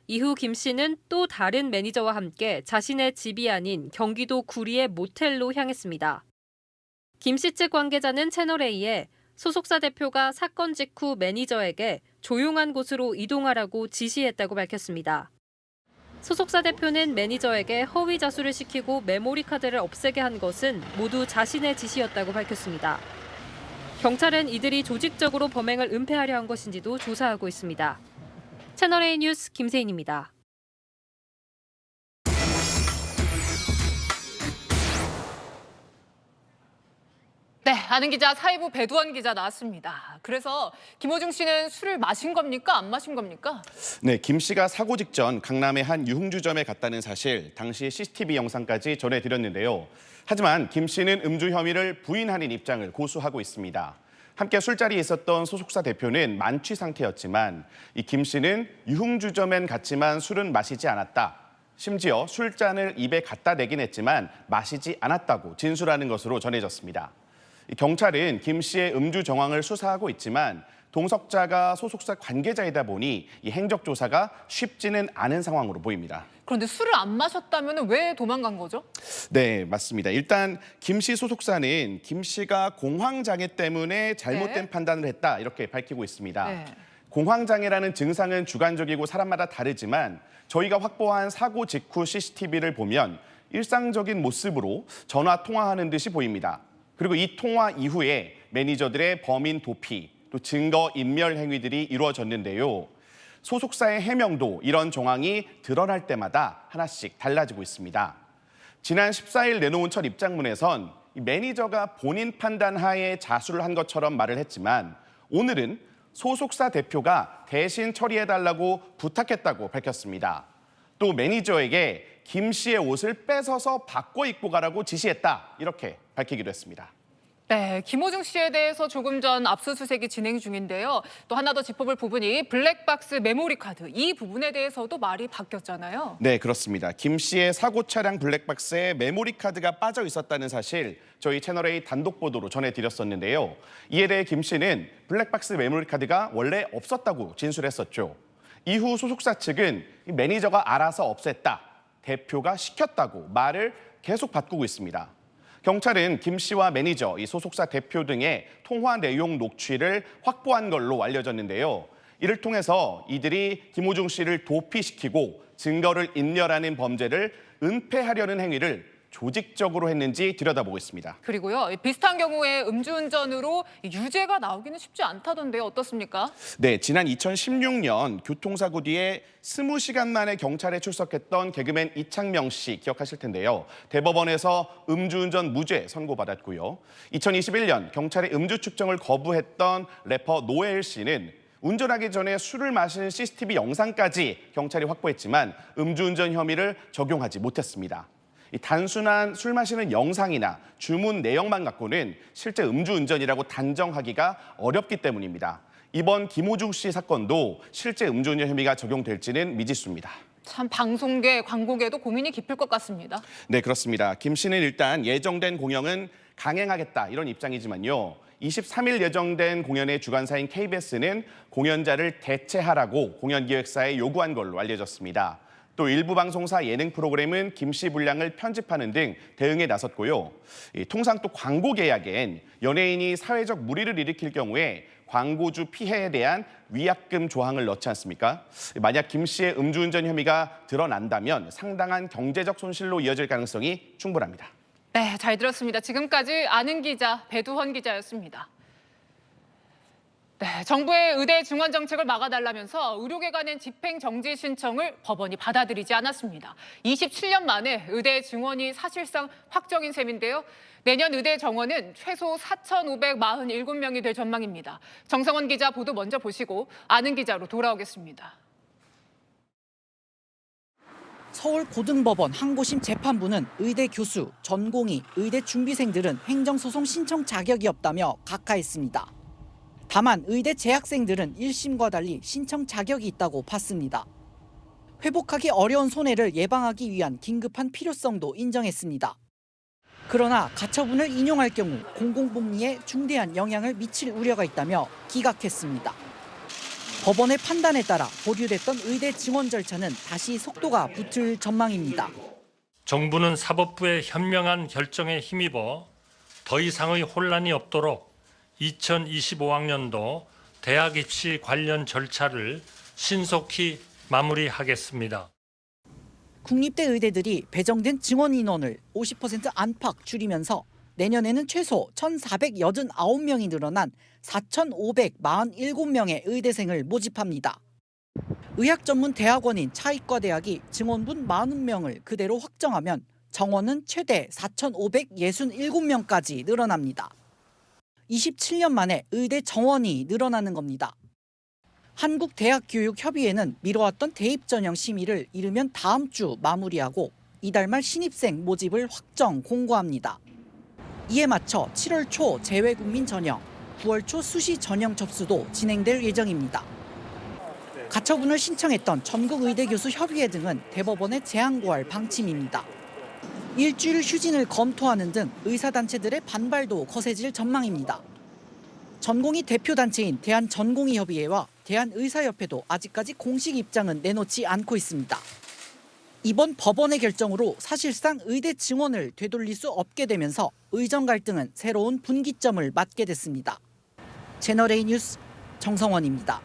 이후 김 씨는 또 다른 매니저와 함께 자신의 집이 아닌 경기도 구리의 모텔로 향했습니다. 김 씨 측 관계자는 채널A에 소속사 대표가 사건 직후 매니저에게 조용한 곳으로 이동하라고 지시했다고 밝혔습니다. 소속사 대표는 매니저에게 허위 자수를 시키고 메모리 카드를 없애게 한 것은 모두 자신의 지시였다고 밝혔습니다. 경찰은 이들이 조직적으로 범행을 은폐하려 한 것인지도 조사하고 있습니다. 채널A 뉴스 김세인입니다. 네, 아는 기자 사회부 배두원 기자 나왔습니다. 그래서 김호중 씨는 술을 마신 겁니까? 안 마신 겁니까? 네, 김 씨가 사고 직전 강남의 한 유흥주점에 갔다는 사실, 당시 CCTV 영상까지 전해드렸는데요. 하지만 김 씨는 음주 혐의를 부인하는 입장을 고수하고 있습니다. 함께 술자리에 있었던 소속사 대표는 만취 상태였지만 이 김 씨는 유흥주점엔 갔지만 술은 마시지 않았다. 심지어 술잔을 입에 갖다 대긴 했지만 마시지 않았다고 진술하는 것으로 전해졌습니다. 경찰은 김 씨의 음주 정황을 수사하고 있지만 동석자가 소속사 관계자이다 보니 이 행적 조사가 쉽지는 않은 상황으로 보입니다. 그런데 술을 안 마셨다면 왜 도망간 거죠? 네, 맞습니다. 일단 김 씨 소속사는 김 씨가 공황장애 때문에 잘못된 판단을 했다 이렇게 밝히고 있습니다. 공황장애라는 증상은 주관적이고 사람마다 다르지만 저희가 확보한 사고 직후 CCTV를 보면 일상적인 모습으로 전화 통화하는 듯이 보입니다. 그리고 이 통화 이후에 매니저들의 범인 도피, 또 증거 인멸 행위들이 이루어졌는데요. 소속사의 해명도 이런 정황이 드러날 때마다 하나씩 달라지고 있습니다. 지난 14일 내놓은 첫 입장문에선 매니저가 본인 판단 하에 자수를 한 것처럼 말을 했지만 오늘은 소속사 대표가 대신 처리해달라고 부탁했다고 밝혔습니다. 또 매니저에게 김 씨의 옷을 뺏어서 바꿔 입고 가라고 지시했다 이렇게 밝히기도 했습니다. 네, 김호중 씨에 대해서 조금 전 압수수색이 진행 중인데요. 또 하나 더 짚어볼 부분이 블랙박스 메모리 카드, 이 부분에 대해서도 말이 바뀌었잖아요. 네, 그렇습니다. 김 씨의 사고 차량 블랙박스에 메모리 카드가 빠져 있었다는 사실 저희 채널A 단독 보도로 전해드렸었는데요. 이에 대해 김 씨는 블랙박스 메모리 카드가 원래 없었다고 진술했었죠. 이후 소속사 측은 매니저가 알아서 없앴다, 대표가 시켰다고 말을 계속 바꾸고 있습니다. 경찰은 김 씨와 매니저, 이 소속사 대표 등의 통화 내용 녹취를 확보한 걸로 알려졌는데요. 이를 통해서 이들이 김호중 씨를 도피시키고 증거를 인멸하는 범죄를 은폐하려는 행위를 조직적으로 했는지 들여다보고 있습니다. 그리고요, 비슷한 경우에 음주운전으로 유죄가 나오기는 쉽지 않다던데요. 어떻습니까? 네, 지난 2016년 교통사고 뒤에 20시간 만에 경찰에 출석했던 개그맨 이창명 씨 기억하실 텐데요. 대법원에서 음주운전 무죄 선고받았고요. 2021년 경찰의 음주 측정을 거부했던 래퍼 노엘 씨는 운전하기 전에 술을 마시는 CCTV 영상까지 경찰이 확보했지만 음주운전 혐의를 적용하지 못했습니다. 이 단순한 술 마시는 영상이나 주문 내용만 갖고는 실제 음주운전이라고 단정하기가 어렵기 때문입니다. 이번 김호중 씨 사건도 실제 음주운전 혐의가 적용될지는 미지수입니다. 참 방송계, 광고계도 고민이 깊을 것 같습니다. 네, 그렇습니다. 김 씨는 일단 예정된 공연은 강행하겠다 이런 입장이지만요. 23일 예정된 공연의 주관사인 KBS는 공연자를 대체하라고 공연기획사에 요구한 걸로 알려졌습니다. 또 일부 방송사 예능 프로그램은 김 씨 분량을 편집하는 등 대응에 나섰고요. 통상 또 광고 계약엔 연예인이 사회적 물의를 일으킬 경우에 광고주 피해에 대한 위약금 조항을 넣지 않습니까? 만약 김 씨의 음주운전 혐의가 드러난다면 상당한 경제적 손실로 이어질 가능성이 충분합니다. 네, 잘 들었습니다. 지금까지 아는 기자 배두원 기자였습니다. 네, 정부의 의대 증원 정책을 막아달라면서 의료계가 낸 집행정지 신청을 법원이 받아들이지 않았습니다. 27년 만에 의대 증원이 사실상 확정인 셈인데요. 내년 의대 정원은 최소 4,547명이 될 전망입니다. 정성원 기자 보도 먼저 보시고 아는 기자로 돌아오겠습니다. 서울고등법원 항고심 재판부는 의대 교수, 전공의, 의대 준비생들은 행정소송 신청 자격이 없다며 각하했습니다. 다만 의대 재학생들은 1심과 달리 신청 자격이 있다고 봤습니다. 회복하기 어려운 손해를 예방하기 위한 긴급한 필요성도 인정했습니다. 그러나 가처분을 인용할 경우 공공복리에 중대한 영향을 미칠 우려가 있다며 기각했습니다. 법원의 판단에 따라 보류됐던 의대 증원 절차는 다시 속도가 붙을 전망입니다. 정부는 사법부의 현명한 결정에 힘입어 더 이상의 혼란이 없도록 2025학년도 대학 입시 관련 절차를 신속히 마무리하겠습니다. 국립대 의대들이 배정된 증원 인원을 50% 안팎 줄이면서 내년에는 최소 1,489명이 늘어난 4,547명의 의대생을 모집합니다. 의학 전문 대학원인 차의과대학이 증원분 40명을 그대로 확정하면 정원은 최대 4,567명까지 늘어납니다. 27년 만에 의대 정원이 늘어나는 겁니다. 한국대학교육협의회는 미뤄왔던 대입 전형 심의를 이르면 다음 주 마무리하고 이달 말 신입생 모집을 확정 공고합니다. 이에 맞춰 7월 초 재외국민 전형, 9월 초 수시 전형 접수도 진행될 예정입니다. 가처분을 신청했던 전국의대교수협의회 등은 대법원에 제항고할 방침입니다. 일주일 휴진을 검토하는 등 의사단체들의 반발도 거세질 전망입니다. 전공의 대표단체인 대한전공의협의회와 대한의사협회도 아직까지 공식 입장은 내놓지 않고 있습니다. 이번 법원의 결정으로 사실상 의대 증원을 되돌릴 수 없게 되면서 의정 갈등은 새로운 분기점을 맞게 됐습니다. 채널A 뉴스 정성원입니다.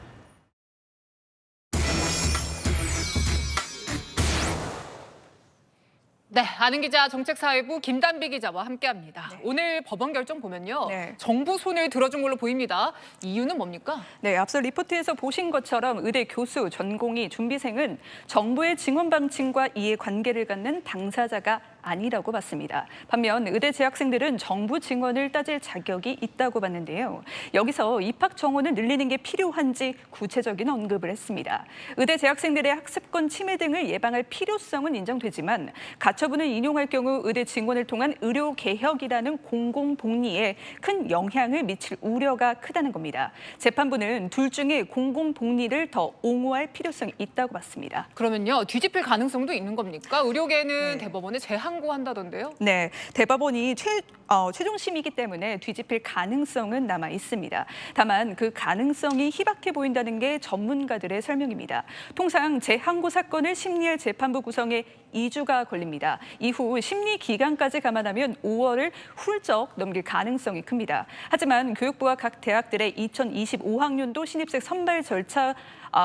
네, 아는 기자 정책사회부 김단비 기자와 함께합니다. 네. 오늘 법원 결정 보면요, 정부 손을 들어준 걸로 보입니다. 이유는 뭡니까? 네, 앞서 리포트에서 보신 것처럼 의대 교수, 전공의, 준비생은 정부의 증원 방침과 이해관계를 갖는 당사자가 아니라고 봤습니다. 반면 의대 재학생들은 정부 증원을 따질 자격이 있다고 봤는데요. 여기서 입학 정원을 늘리는 게 필요한지 구체적인 언급을 했습니다. 의대 재학생들의 학습권 침해 등을 예방할 필요성은 인정되지만 가처분을 인용할 경우 의대 증원을 통한 의료 개혁이라는 공공복리에 큰 영향을 미칠 우려가 크다는 겁니다. 재판부는 둘 중에 공공복리를 더 옹호할 필요성이 있다고 봤습니다. 그러면요, 뒤집힐 가능성도 있는 겁니까? 의료계는 대법원에 재항고한다던데요? 네, 대법원이 최종 심의이기 때문에 뒤집힐 가능성은 남아 있습니다. 다만 그 가능성이 희박해 보인다는 게 전문가들의 설명입니다. 통상 재항고 사건을 심리할 재판부 구성에 2주가 걸립니다. 이후 심리 기간까지 감안하면 5월을 훌쩍 넘길 가능성이 큽니다. 하지만 교육부와 각 대학들의 2025학년도 신입생 선발 절차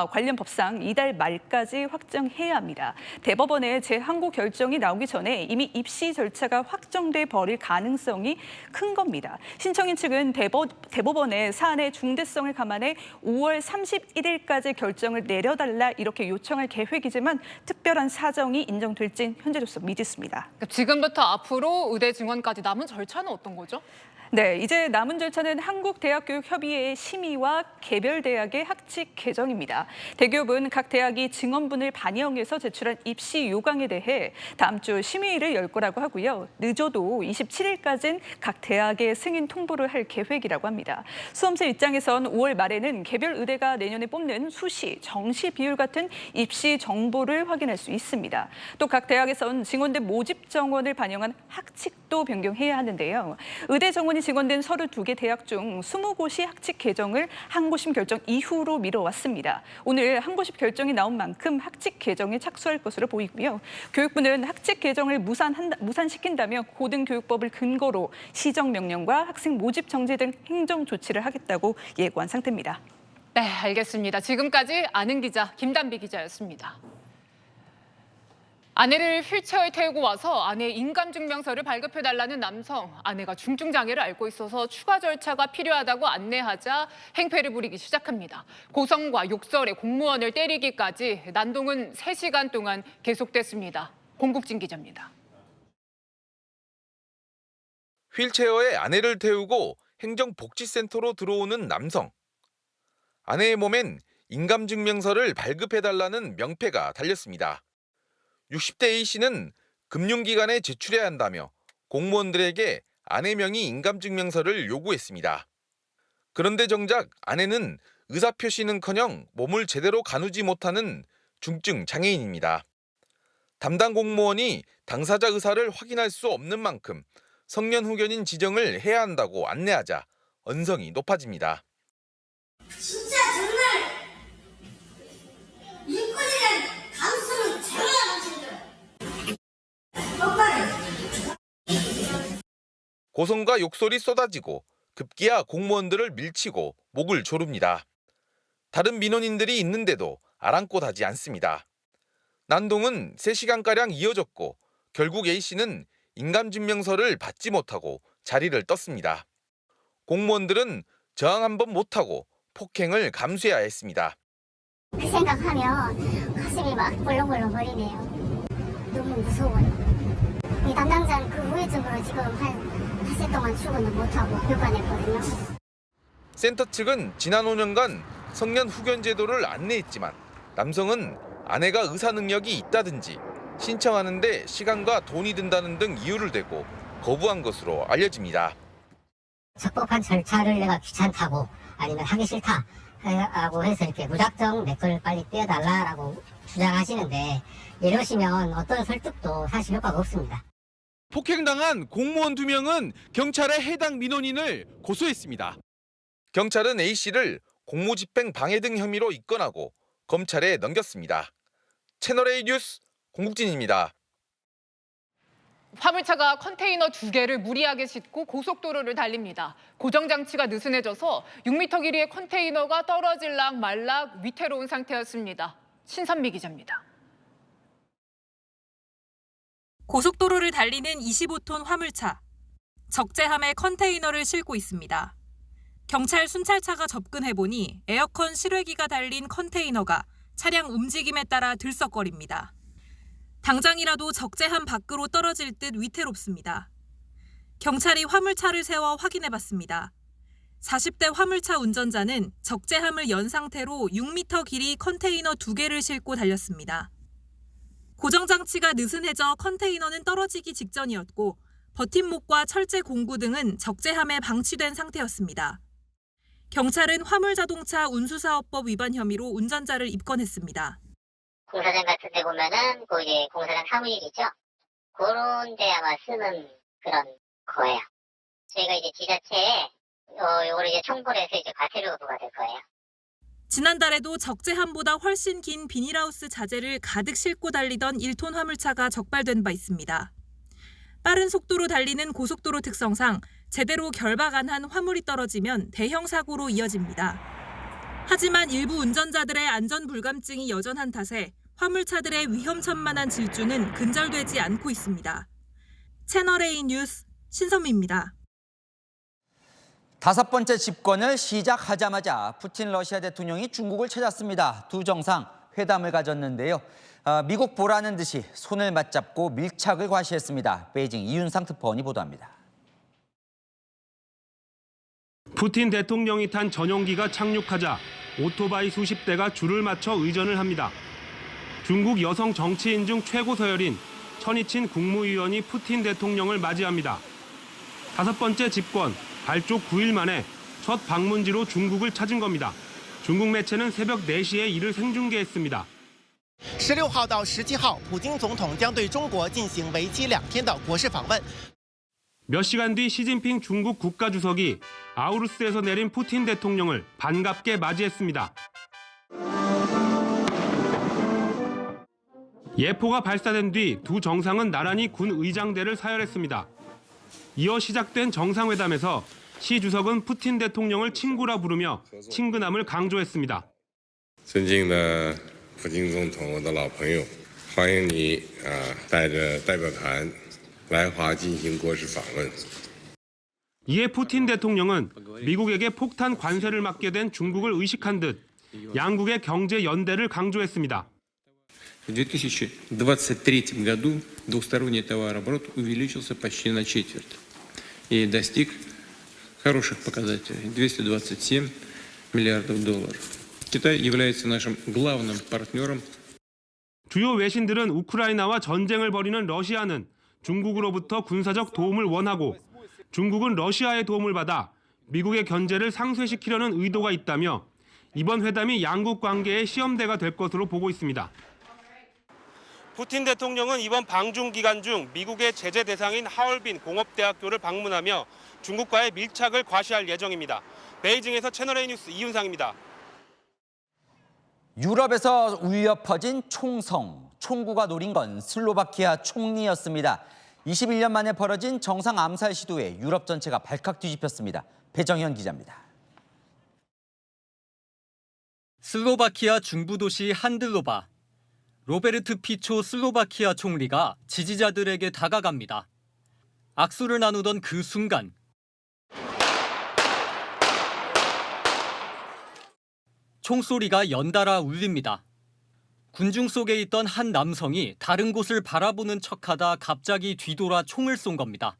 관련 법상 이달 말까지 확정해야 합니다. 대법원의 재항고 결정이 나오기 전에 이미 입시 절차가 확정돼 버릴 가능성이 큰 겁니다. 신청인 측은 대법원의 사안의 중대성을 감안해 5월 31일까지 결정을 내려달라 이렇게 요청할 계획이지만 특별한 사정이 인정될진 현재로서 미지수입니다. 지금부터 앞으로 의대 증원까지 남은 절차는 어떤 거죠? 네, 이제 남은 절차는 한국대학교육협의회의 심의와 개별 대학의 학칙 개정입니다. 대교육은 각 대학이 증원분을 반영해서 제출한 입시 요강에 대해 다음 주 심의를 열 거라고 하고요. 늦어도 27일까지는 각 대학에 승인 통보를 할 계획이라고 합니다. 수험생 입장에선 5월 말에는 개별 의대가 내년에 뽑는 수시, 정시 비율 같은 입시 정보를 확인할 수 있습니다. 또 각 대학에선 증원된 모집 정원을 반영한 학칙도 변경해야 하는데요. 의대 정원이 증원된 32개 대학 중 20곳이 학칙 개정을 항고심 결정 이후로 미뤄왔습니다. 오늘 항고심 결정이 나온 만큼 학칙 개정에 착수할 것으로 보이고요. 교육부는 학칙 개정을 무산시킨다며 고등교육법을 근거로 시정명령과 학생 모집 정지 등 행정 조치를 하겠다고 예고한 상태입니다. 네, 알겠습니다. 지금까지 아는 기자 김단비 기자였습니다. 아내를 휠체어에 태우고 와서 아내의 인감증명서를 발급해달라는 남성. 아내가 중증장애를 앓고 있어서 추가 절차가 필요하다고 안내하자 행패를 부리기 시작합니다. 고성과 욕설에 공무원을 때리기까지 난동은 3시간 동안 계속됐습니다. 공국진 기자입니다. 휠체어에 아내를 태우고 행정복지센터로 들어오는 남성. 아내의 몸엔 인감증명서를 발급해달라는 명패가 달렸습니다. 60대 A씨는 금융기관에 제출해야 한다며 공무원들에게 아내 명의 인감증명서를 요구했습니다. 그런데 정작 아내는 의사표시는커녕 몸을 제대로 가누지 못하는 중증 장애인입니다. 담당 공무원이 당사자 의사를 확인할 수 없는 만큼 성년 후견인 지정을 해야 한다고 안내하자 언성이 높아집니다. 진짜 정말 인권에 대한 감수는 제로야 당신들. 똑바로. 고성과 욕설이 쏟아지고 급기야 공무원들을 밀치고 목을 조릅니다. 다른 민원인들이 있는데도 아랑곳하지 않습니다. 난동은 3시간가량 이어졌고 결국 A씨는 인감증명서를 받지 못하고 자리를 떴습니다. 공무원들은 저항 한번 못하고 폭행을 감수해야 했습니다. 그 생각하면 가슴이 막 벌렁벌렁거리네요. 너무 무서워요. 이 담당자는 그 우회증으로 지금 한 닷새 동안 출근을 못하고 휴관했거든요. 센터 측은 지난 5년간 성년 후견 제도를 안내했지만 남성은 아내가 의사 능력이 있다든지 신청하는데 시간과 돈이 든다는 등 이유를 대고 거부한 것으로 알려집니다. 적법한 절차를 내가 귀찮다고 아니면 하기 싫다라고 해서 이렇게 무작정 내 걸 빨리 떼어달라라고 주장하시는데 이러시면 어떤 설득도 사실 효과가 없습니다. 폭행당한 공무원 2명은 경찰에 해당 민원인을 고소했습니다. 경찰은 A씨를 공무집행 방해 등 혐의로 입건하고 검찰에 넘겼습니다. 채널A 뉴스 공국진입니다. 화물차가 컨테이너 2개를 무리하게 싣고 고속도로를 달립니다. 고정장치가 느슨해져서 6m 길이의 컨테이너가 떨어질락 말락 위태로운 상태였습니다. 신선미 기자입니다. 고속도로를 달리는 25톤 화물차. 적재함에 컨테이너를 싣고 있습니다. 경찰 순찰차가 접근해보니 에어컨 실외기가 달린 컨테이너가 차량 움직임에 따라 들썩거립니다. 당장이라도 적재함 밖으로 떨어질 듯 위태롭습니다. 경찰이 화물차를 세워 확인해봤습니다. 40대 화물차 운전자는 적재함을 연 상태로 6m 길이 컨테이너 2개를 싣고 달렸습니다. 고정장치가 느슨해져 컨테이너는 떨어지기 직전이었고 버팀목과 철제 공구 등은 적재함에 방치된 상태였습니다. 경찰은 화물자동차 운수사업법 위반 혐의로 운전자를 입건했습니다. 공사장 같은 데 보면은 그 이제 공사장 사무실이죠. 그런 데 아마 쓰는 그런 거예요. 저희가 이제 지자체에 요거를 이제 청구를 해서 이제 과태료 부과가 될 거예요. 지난달에도 적재함보다 훨씬 긴 비닐하우스 자재를 가득 싣고 달리던 1톤 화물차가 적발된 바 있습니다. 빠른 속도로 달리는 고속도로 특성상 제대로 결박 안 한 화물이 떨어지면 대형 사고로 이어집니다. 하지만 일부 운전자들의 안전 불감증이 여전한 탓에 화물차들의 위험천만한 질주는 근절되지 않고 있습니다. 채널A 뉴스 신선미입니다. 5번째 집권을 시작하자마자 푸틴 러시아 대통령이 중국을 찾았습니다. 두 정상 회담을 가졌는데요. 미국 보라는 듯이 손을 맞잡고 밀착을 과시했습니다. 베이징 이윤상 특파원이 보도합니다. 푸틴 대통령이 탄 전용기가 착륙하자 오토바이 수십 대가 줄을 맞춰 의전을 합니다. 중국 여성 정치인 중 최고 서열인 천이친 국무위원이 푸틴 대통령을 맞이합니다. 5번째 집권, 발족 9일 만에 첫 방문지로 중국을 찾은 겁니다. 중국 매체는 새벽 4시에 이를 생중계했습니다. 16号到17号，普京总统将对中国进行为期2天的国事访问。 몇 시간 뒤 시진핑 중국 국가주석이 아우루스에서 내린 푸틴 대통령을 반갑게 맞이했습니다. 예포가 발사된 뒤 두 정상은 나란히 군 의장대를 사열했습니다. 이어 시작된 정상회담에서 시 주석은 푸틴 대통령을 친구라 부르며 친근함을 강조했습니다. 尊敬的普京总统，我的老朋友，欢迎你带着代表团来华进行国事访问。 이에 푸틴 대통령은 미국에게 폭탄 관세를 맞게 된 중국을 의식한 듯 양국의 경제 연대를 강조했습니다. В 2023 году двусторонний товарооборот увеличился почти на четверть и достиг хороших показателей – 227 миллиардов долларов. Китай является нашим главным партнером. 주요 외신들은 우크라이나와 전쟁을 벌이는 러시아는 중국으로부터 군사적 도움을 원하고 중국은 러시아의 도움을 받아 미국의 견제를 상쇄시키려는 의도가 있다며 이번 회담이 양국 관계의 시험대가 될 것으로 보고 있습니다. 푸틴 대통령은 이번 방중 기간 중 미국의 제재 대상인 하얼빈 공업대학교를 방문하며 중국과의 밀착을 과시할 예정입니다. 베이징에서 채널A 뉴스 이윤상입니다. 유럽에서 울려 퍼진 총성. 총구가 노린 건 슬로바키아 총리였습니다. 21년 만에 벌어진 정상 암살 시도에 유럽 전체가 발칵 뒤집혔습니다. 배정현 기자입니다. 슬로바키아 중부 도시 한들로바. 로베르트 피초 슬로바키아 총리가 지지자들에게 다가갑니다. 악수를 나누던 그 순간 총소리가 연달아 울립니다. 군중 속에 있던 한 남성이 다른 곳을 바라보는 척하다 갑자기 뒤돌아 총을 쏜 겁니다.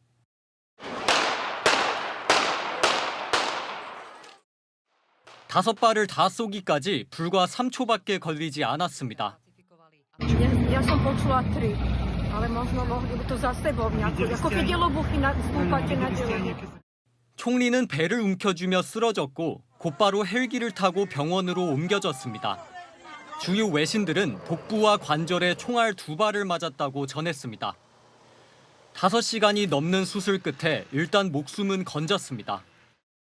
다섯 발을 다 쏘기까지 불과 3초밖에 걸리지 않았습니다. Ja som počula 3, ale možno mohli by to za sebou nejako, ako keď je lobuchy na stúpate na delenie. 총리는 배를 움켜쥐며 쓰러졌고 곧바로 헬기를 타고 병원으로 옮겨졌습니다. 주요 외신들은 복부와 관절에 총알 2발을 맞았다고 전했습니다. 5시간이 넘는 수술 끝에 일단 목숨은 건졌습니다.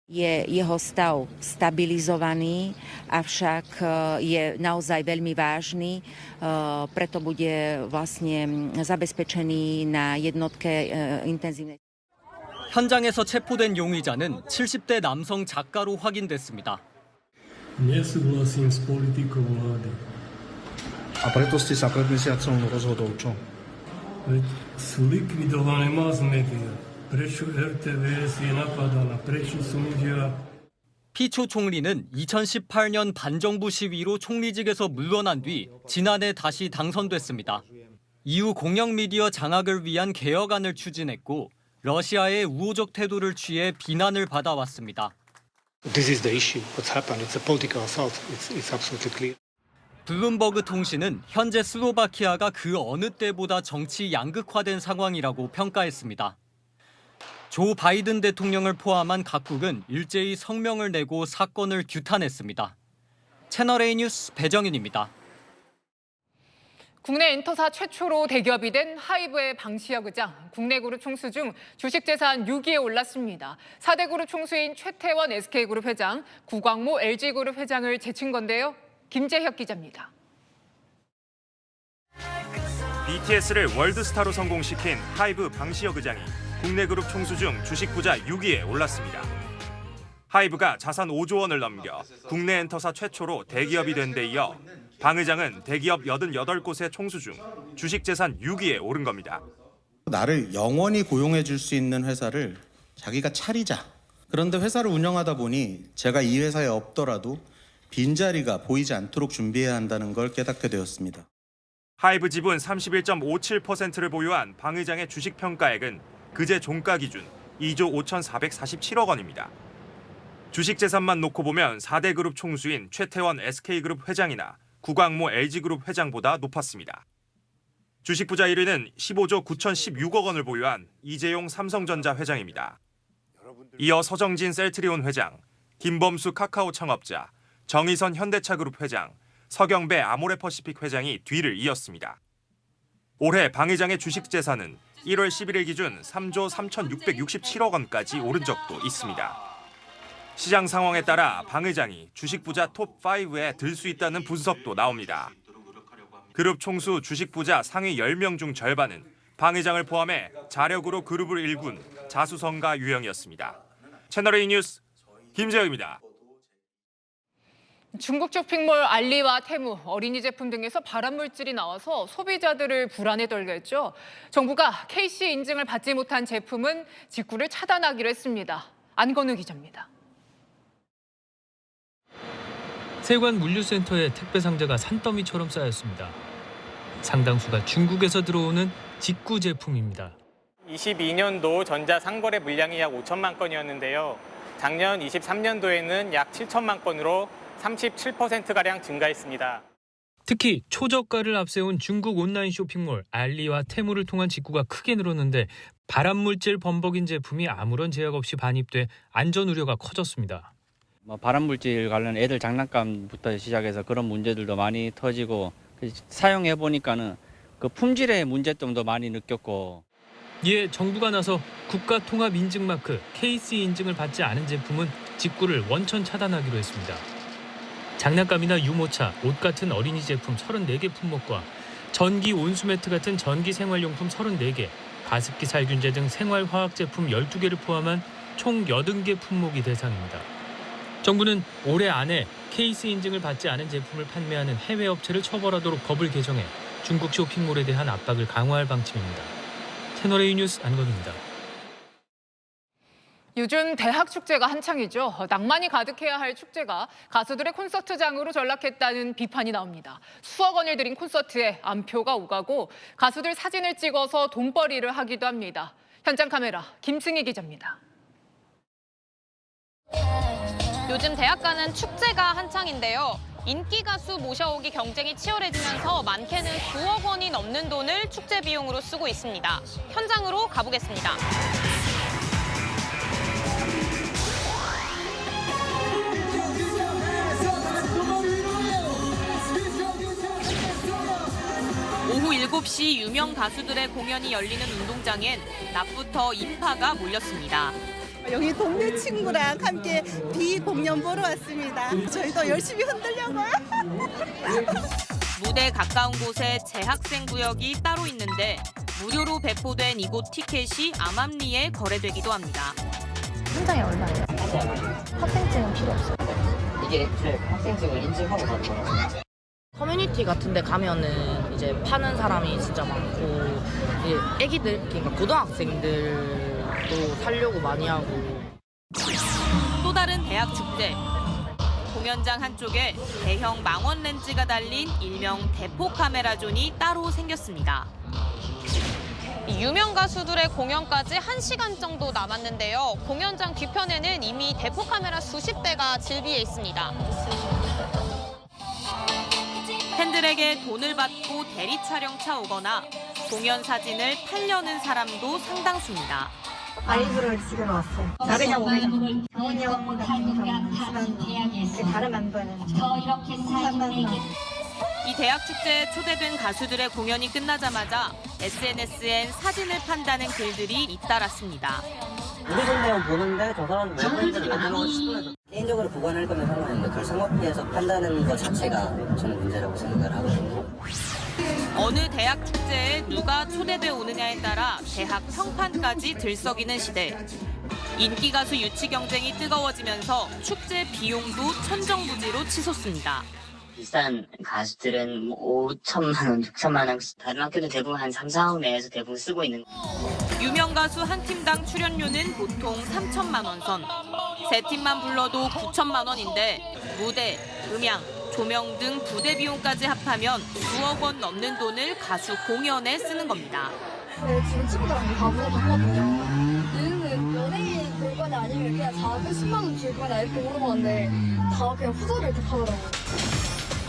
Je jeho stav stabilizovaný, avšak je naozaj veľmi vážny, preto bude vlastne zabezpečený na jednotke intenzívnej. 현장에서 체포된 용의자는 70대 남성 작가로 확인됐습니다. Nesúhlasím s politikou vlády. A preto ste sa pred mesiacom rozhodol čo? Veď sú likvidované mass media. prečo RTVS je napadaná, prečo súdia. 피초 총리는 2018년 반정부 시위로 총리직에서 물러난 뒤 지난해 다시 당선됐습니다. 이후 공영 미디어 장악을 위한 개혁안을 추진했고 러시아의 우호적 태도를 취해 비난을 받아왔습니다. This is the issue. What's happened? It's a political assault. It's absolutely clear. 블룸버그 통신은 현재 슬로바키아가 그 어느 때보다 정치 양극화된 상황이라고 평가했습니다. 조 바이든 대통령을 포함한 각국은 일제히 성명을 내고 사건을 규탄했습니다. 채널A 뉴스 배정윤입니다. 국내 엔터사 최초로 대기업이 된 하이브의 방시혁 의장, 국내 그룹 총수 중 주식재산 6위에 올랐습니다. 4대 그룹 총수인 최태원 SK그룹 회장, 구광모 LG그룹 회장을 제친 건데요. 김재혁 기자입니다. BTS를 월드스타로 성공시킨 하이브 방시혁 의장이 국내 그룹 총수 중 주식 부자 6위에 올랐습니다. 하이브가 자산 5조 원을 넘겨 국내 엔터사 최초로 대기업이 된 데 이어 방 의장은 대기업 88곳의 총수 중 주식 재산 6위에 오른 겁니다. 나를 영원히 고용해 줄 수 있는 회사를 자기가 차리자. 그런데 회사를 운영하다 보니 제가 이 회사에 없더라도 빈자리가 보이지 않도록 준비해야 한다는 걸 깨닫게 되었습니다. 하이브 지분 31.57%를 보유한 방 의장의 주식 평가액은 그제 종가 기준 2조 5,447억 원입니다. 주식 재산만 놓고 보면 4대 그룹 총수인 최태원 SK그룹 회장이나 구광모 LG그룹 회장보다 높았습니다. 주식 부자 1위는 15조 9,016억 원을 보유한 이재용 삼성전자 회장입니다. 이어 서정진 셀트리온 회장, 김범수 카카오 창업자, 정의선 현대차그룹 회장, 서경배 아모레퍼시픽 회장이 뒤를 이었습니다. 올해 방 의장의 주식 재산은 1월 11일 기준 3조 3,667억 원까지 오른 적도 있습니다. 시장 상황에 따라 방 의장이 주식 부자 톱5에 들 수 있다는 분석도 나옵니다. 그룹 총수 주식 부자 상위 10명 중 절반은 방 의장을 포함해 자력으로 그룹을 일군 자수성가 유형이었습니다. 채널A 뉴스 김재혁입니다. 중국 쇼핑몰 알리와 테무, 어린이 제품 등에서 발암물질이 나와서 소비자들을 불안에 떨게 했죠. 정부가 KC 인증을 받지 못한 제품은 직구를 차단하기로 했습니다. 안건우 기자입니다. 세관 물류센터에 택배 상자가 산더미처럼 쌓였습니다. 상당수가 중국에서 들어오는 직구 제품입니다. 22년도 전자 상거래 물량이 약 5천만 건이었는데요. 작년 23년도에는 약 7천만 건으로 37%가량 증가했습니다. 특히 초저가를 앞세운 중국 온라인 쇼핑몰 알리와 테무를 통한 직구가 크게 늘었는데 발암물질 범벅인 제품이 아무런 제약 없이 반입돼 안전 우려가 커졌습니다. 발암물질 관련 애들 장난감부터 시작해서 그런 문제들도 많이 터지고 사용해 보니까는 그 품질의 문제점도 많이 느꼈고. 이에 정부가 나서 국가통합인증마크 KC 인증을 받지 않은 제품은 직구를 원천 차단하기로 했습니다. 장난감이나 유모차, 옷 같은 어린이 제품 34개 품목과 전기 온수매트 같은 전기 생활용품 34개, 가습기 살균제 등 생활화학 제품 12개를 포함한 총 80개 품목이 대상입니다. 정부는 올해 안에 KC 인증을 받지 않은 제품을 판매하는 해외 업체를 처벌하도록 법을 개정해 중국 쇼핑몰에 대한 압박을 강화할 방침입니다. 채널A 뉴스 안건우입니다. 요즘 대학 축제가 한창이죠. 낭만이 가득해야 할 축제가 가수들의 콘서트장으로 전락했다는 비판이 나옵니다. 수억 원을 들인 콘서트에 안표가 오가고 가수들 사진을 찍어서 돈벌이를 하기도 합니다. 현장 카메라 김승희 기자입니다. 요즘 대학가는 축제가 한창인데요. 인기 가수 모셔오기 경쟁이 치열해지면서 많게는 수억 원이 넘는 돈을 축제 비용으로 쓰고 있습니다. 현장으로 가보겠습니다. 오후 7시 유명 가수들의 공연이 열리는 운동장엔 낮부터 인파가 몰렸습니다. 여기 동네 친구랑 함께 비공연 보러 왔습니다. 저희도 열심히 흔들려고요. 무대 가까운 곳에 재학생 구역이 따로 있는데 무료로 배포된 이곳 티켓이 암암리에 거래되기도 합니다. 한 장에 얼마예요? 학생증은 필요 없어요. 이게 학생증을 인증하고 가는 거라서. 커뮤니티 같은 데 가면은 이제 파는 사람이 진짜 많고 이제 애기들, 그러니까 고등학생들도 사려고 많이 하고. 또 다른 대학 축제. 공연장 한쪽에 대형 망원 렌즈가 달린 일명 대포 카메라 존이 따로 생겼습니다. 유명 가수들의 공연까지 1시간 정도 남았는데요. 공연장 뒤편에는 이미 대포 카메라 수십 대가 질비해 있습니다. 팬들에게 돈을 받고 대리 촬영차 오거나 공연 사진을 팔려는 사람도 상당수입니다. 아이브를 찍으러 왔어요. 나그냥 오면 강원역 다른 멤버는 3만 원. 이 대학 축제에 초대된 가수들의 공연이 끝나자마자 SNS엔 사진을 판다는 글들이 잇따랐습니다. 우리 돈 내용 보는데 저 사람 멤버들이 왜 들어오고 싶어서 개인적으로 보관할 거면 상관없는데 그걸 상업비에서 판다는 것 자체가 저는 문제라고 생각을 하거든요. 어느 대학 축제에 누가 초대돼 오느냐에 따라 대학 평판까지 들썩이는 시대. 인기 가수 유치 경쟁이 뜨거워지면서 축제 비용도 천정부지로 치솟습니다. 비싼 가수들은 5천만 원, 6천만 원, 다른 학교도 대부분 한 3, 4억 내에서 대부분 쓰고 있는. 유명 가수 한 팀당 출연료는 보통 3천만 원 선. 세 팀만 불러도 9천만 원인데 무대, 음향, 조명 등 부대 비용까지 합하면 수억 원 넘는 돈을 가수 공연에 쓰는 겁니다. 네, 지금 친구들한테 다 물어봤거든요. 얘는 연예인 볼 거냐 아니면 그냥 작은 10만 원 줄 거냐 이렇게 물어봤는데 다 그냥 후자를 이렇게 하더라고요.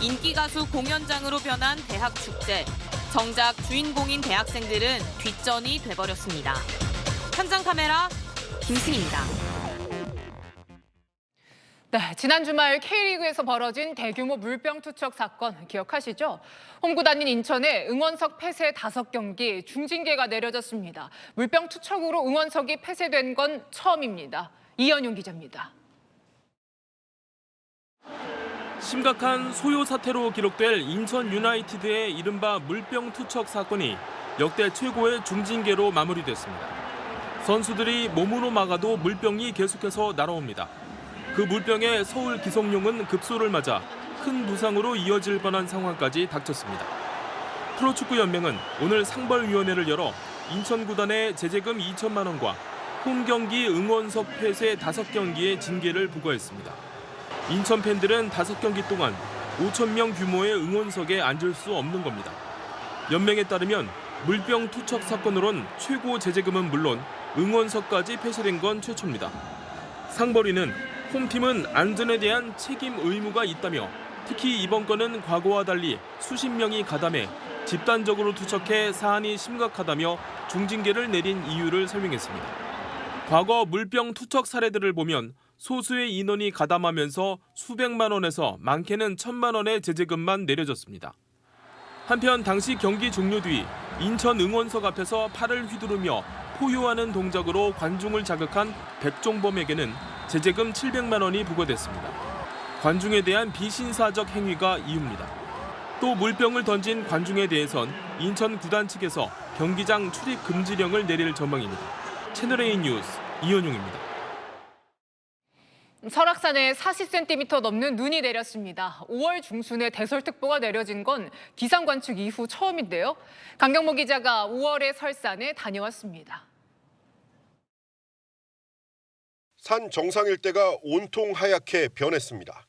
인기 가수 공연장으로 변한 대학 축제. 정작 주인공인 대학생들은 뒷전이 돼버렸습니다. 현장 카메라 김승희입니다. 네, 지난 주말 K리그에서 벌어진 대규모 물병 투척 사건 기억하시죠? 홈구 단인 인천에 응원석 폐쇄 5경기 중징계가 내려졌습니다. 물병 투척으로 응원석이 폐쇄된 건 처음입니다. 이현용 기자입니다. 심각한 소요 사태로 기록될 인천 유나이티드의 이른바 물병 투척 사건이 역대 최고의 중징계로 마무리됐습니다. 선수들이 몸으로 막아도 물병이 계속해서 날아옵니다. 그 물병에 서울 기성용은 급소를 맞아 큰 부상으로 이어질 뻔한 상황까지 닥쳤습니다. 프로축구연맹은 오늘 상벌위원회를 열어 인천 구단에 제재금 2천만 원과 홈경기 응원석 폐쇄 5경기의 징계를 부과했습니다. 인천 팬들은 5경기 동안 5천 명 규모의 응원석에 앉을 수 없는 겁니다. 연맹에 따르면 물병 투척 사건으론 최고 제재금은 물론 응원석까지 폐쇄된 건 최초입니다. 상벌위는 홈팀은 안전에 대한 책임 의무가 있다며 특히 이번 건은 과거와 달리 수십 명이 가담해 집단적으로 투척해 사안이 심각하다며 중징계를 내린 이유를 설명했습니다. 과거 물병 투척 사례들을 보면 소수의 인원이 가담하면서 수백만 원에서 많게는 1,000만 원의 제재금만 내려졌습니다. 한편 당시 경기 종료 뒤 인천 응원석 앞에서 팔을 휘두르며 포효하는 동작으로 관중을 자극한 백종범에게는 제재금 700만 원이 부과됐습니다. 관중에 대한 비신사적 행위가 이유입니다. 또 물병을 던진 관중에 대해선 인천 구단 측에서 경기장 출입 금지령을 내릴 전망입니다. 채널A 뉴스 이현용입니다. 설악산에 40cm 넘는 눈이 내렸습니다. 5월 중순에 대설특보가 내려진 건 기상관측 이후 처음인데요. 강경모 기자가 5월의 설산에 다녀왔습니다. 산 정상 일대가 온통 하얗게 변했습니다.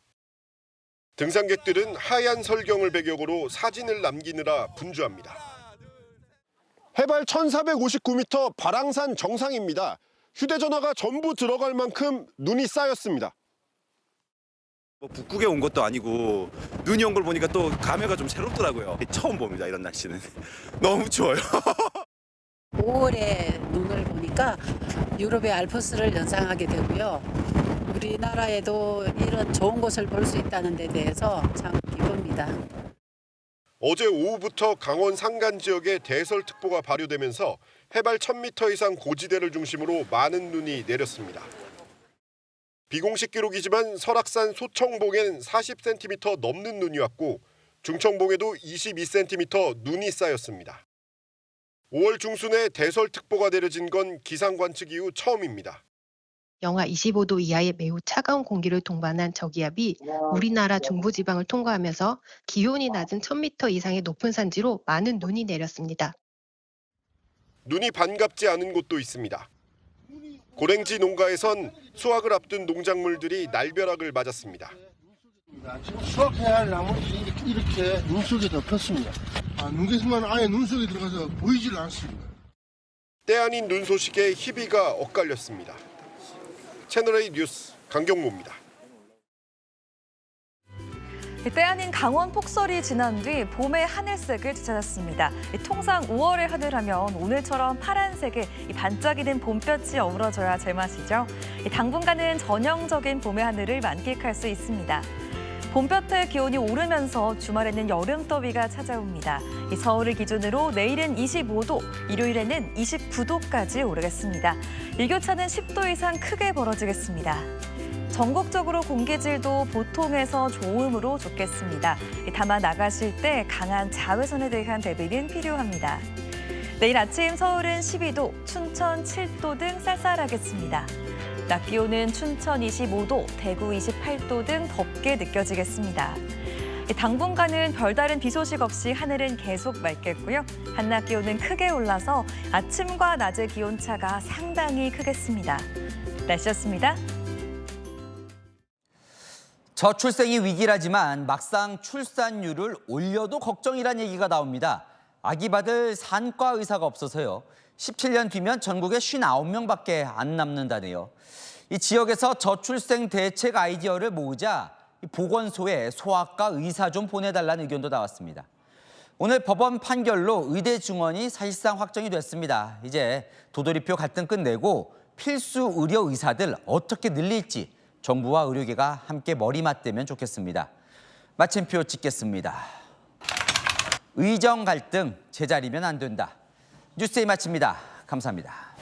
등산객들은 하얀 설경을 배경으로 사진을 남기느라 분주합니다. 해발 1459m 발왕산 정상입니다. 휴대전화가 전부 들어갈 만큼 눈이 쌓였습니다. 북극에 온 것도 아니고 눈이 온 걸 보니까 또 감회가 좀 새롭더라고요. 처음 봅니다, 이런 날씨는. 너무 추워요. 5월에 눈을 보니까 유럽의 알프스를 연상하게 되고요. 우리나라에도 이런 좋은 곳을 볼 수 있다는 데 대해서 참 기쁩니다. 어제 오후부터 강원 산간 지역에 대설특보가 발효되면서 해발 1000m 이상 고지대를 중심으로 많은 눈이 내렸습니다. 비공식 기록이지만 설악산 소청봉엔 40cm 넘는 눈이 왔고 중청봉에도 22cm 눈이 쌓였습니다. 5월 중순에 대설특보가 내려진 건 기상관측 이후 처음입니다. 영하 25도 이하의 매우 차가운 공기를 동반한 저기압이 우리나라 중부지방을 통과하면서 기온이 낮은 1000m 이상의 높은 산지로 많은 눈이 내렸습니다. 눈이 반갑지 않은 곳도 있습니다. 고랭지 농가에선 수확을 앞둔 농작물들이 날벼락을 맞았습니다. 지금 수확해야 할 나무는 이렇게 눈 속에 덮였습니다. 눈개수만 아예 눈 속에 들어가서 보이질 않습니다. 때 아닌 눈 소식에 희비가 엇갈렸습니다. 채널A 뉴스 강경모입니다. 때 아닌 강원 폭설이 지난 뒤 봄의 하늘색을 되찾았습니다. 통상 5월의 하늘하면 오늘처럼 파란색의 반짝이는 봄볕이 어우러져야 제맛이죠. 당분간은 전형적인 봄의 하늘을 만끽할 수 있습니다. 봄볕의 기온이 오르면서 주말에는 여름더위가 찾아옵니다. 서울을 기준으로 내일은 25도, 일요일에는 29도까지 오르겠습니다. 일교차는 10도 이상 크게 벌어지겠습니다. 전국적으로 공기질도 보통에서 좋음으로 좋겠습니다. 다만 나가실 때 강한 자외선에 대한 대비는 필요합니다. 내일 아침 서울은 12도, 춘천 7도 등 쌀쌀하겠습니다. 낮 기온은 춘천 25도, 대구 28도 등 덥게 느껴지겠습니다. 당분간은 별다른 비 소식 없이 하늘은 계속 맑겠고요. 한낮 기온은 크게 올라서 아침과 낮의 기온차가 상당히 크겠습니다. 날씨였습니다. 저출생이 위기라지만 막상 출산율을 올려도 걱정이란 얘기가 나옵니다. 아기 받을 산과 의사가 없어서요. 17년 뒤면 전국에 59명밖에 안 남는다네요. 이 지역에서 저출생 대책 아이디어를 모으자 보건소에 소아과 의사 좀 보내달라는 의견도 나왔습니다. 오늘 법원 판결로 의대 증원이 사실상 확정이 됐습니다. 이제 도돌이표 갈등 끝내고 필수 의료 의사들 어떻게 늘릴지 정부와 의료계가 함께 머리 맞대면 좋겠습니다. 마침표 찍겠습니다. 의정 갈등 제자리면 안 된다. 뉴스데이 마칩니다. 감사합니다.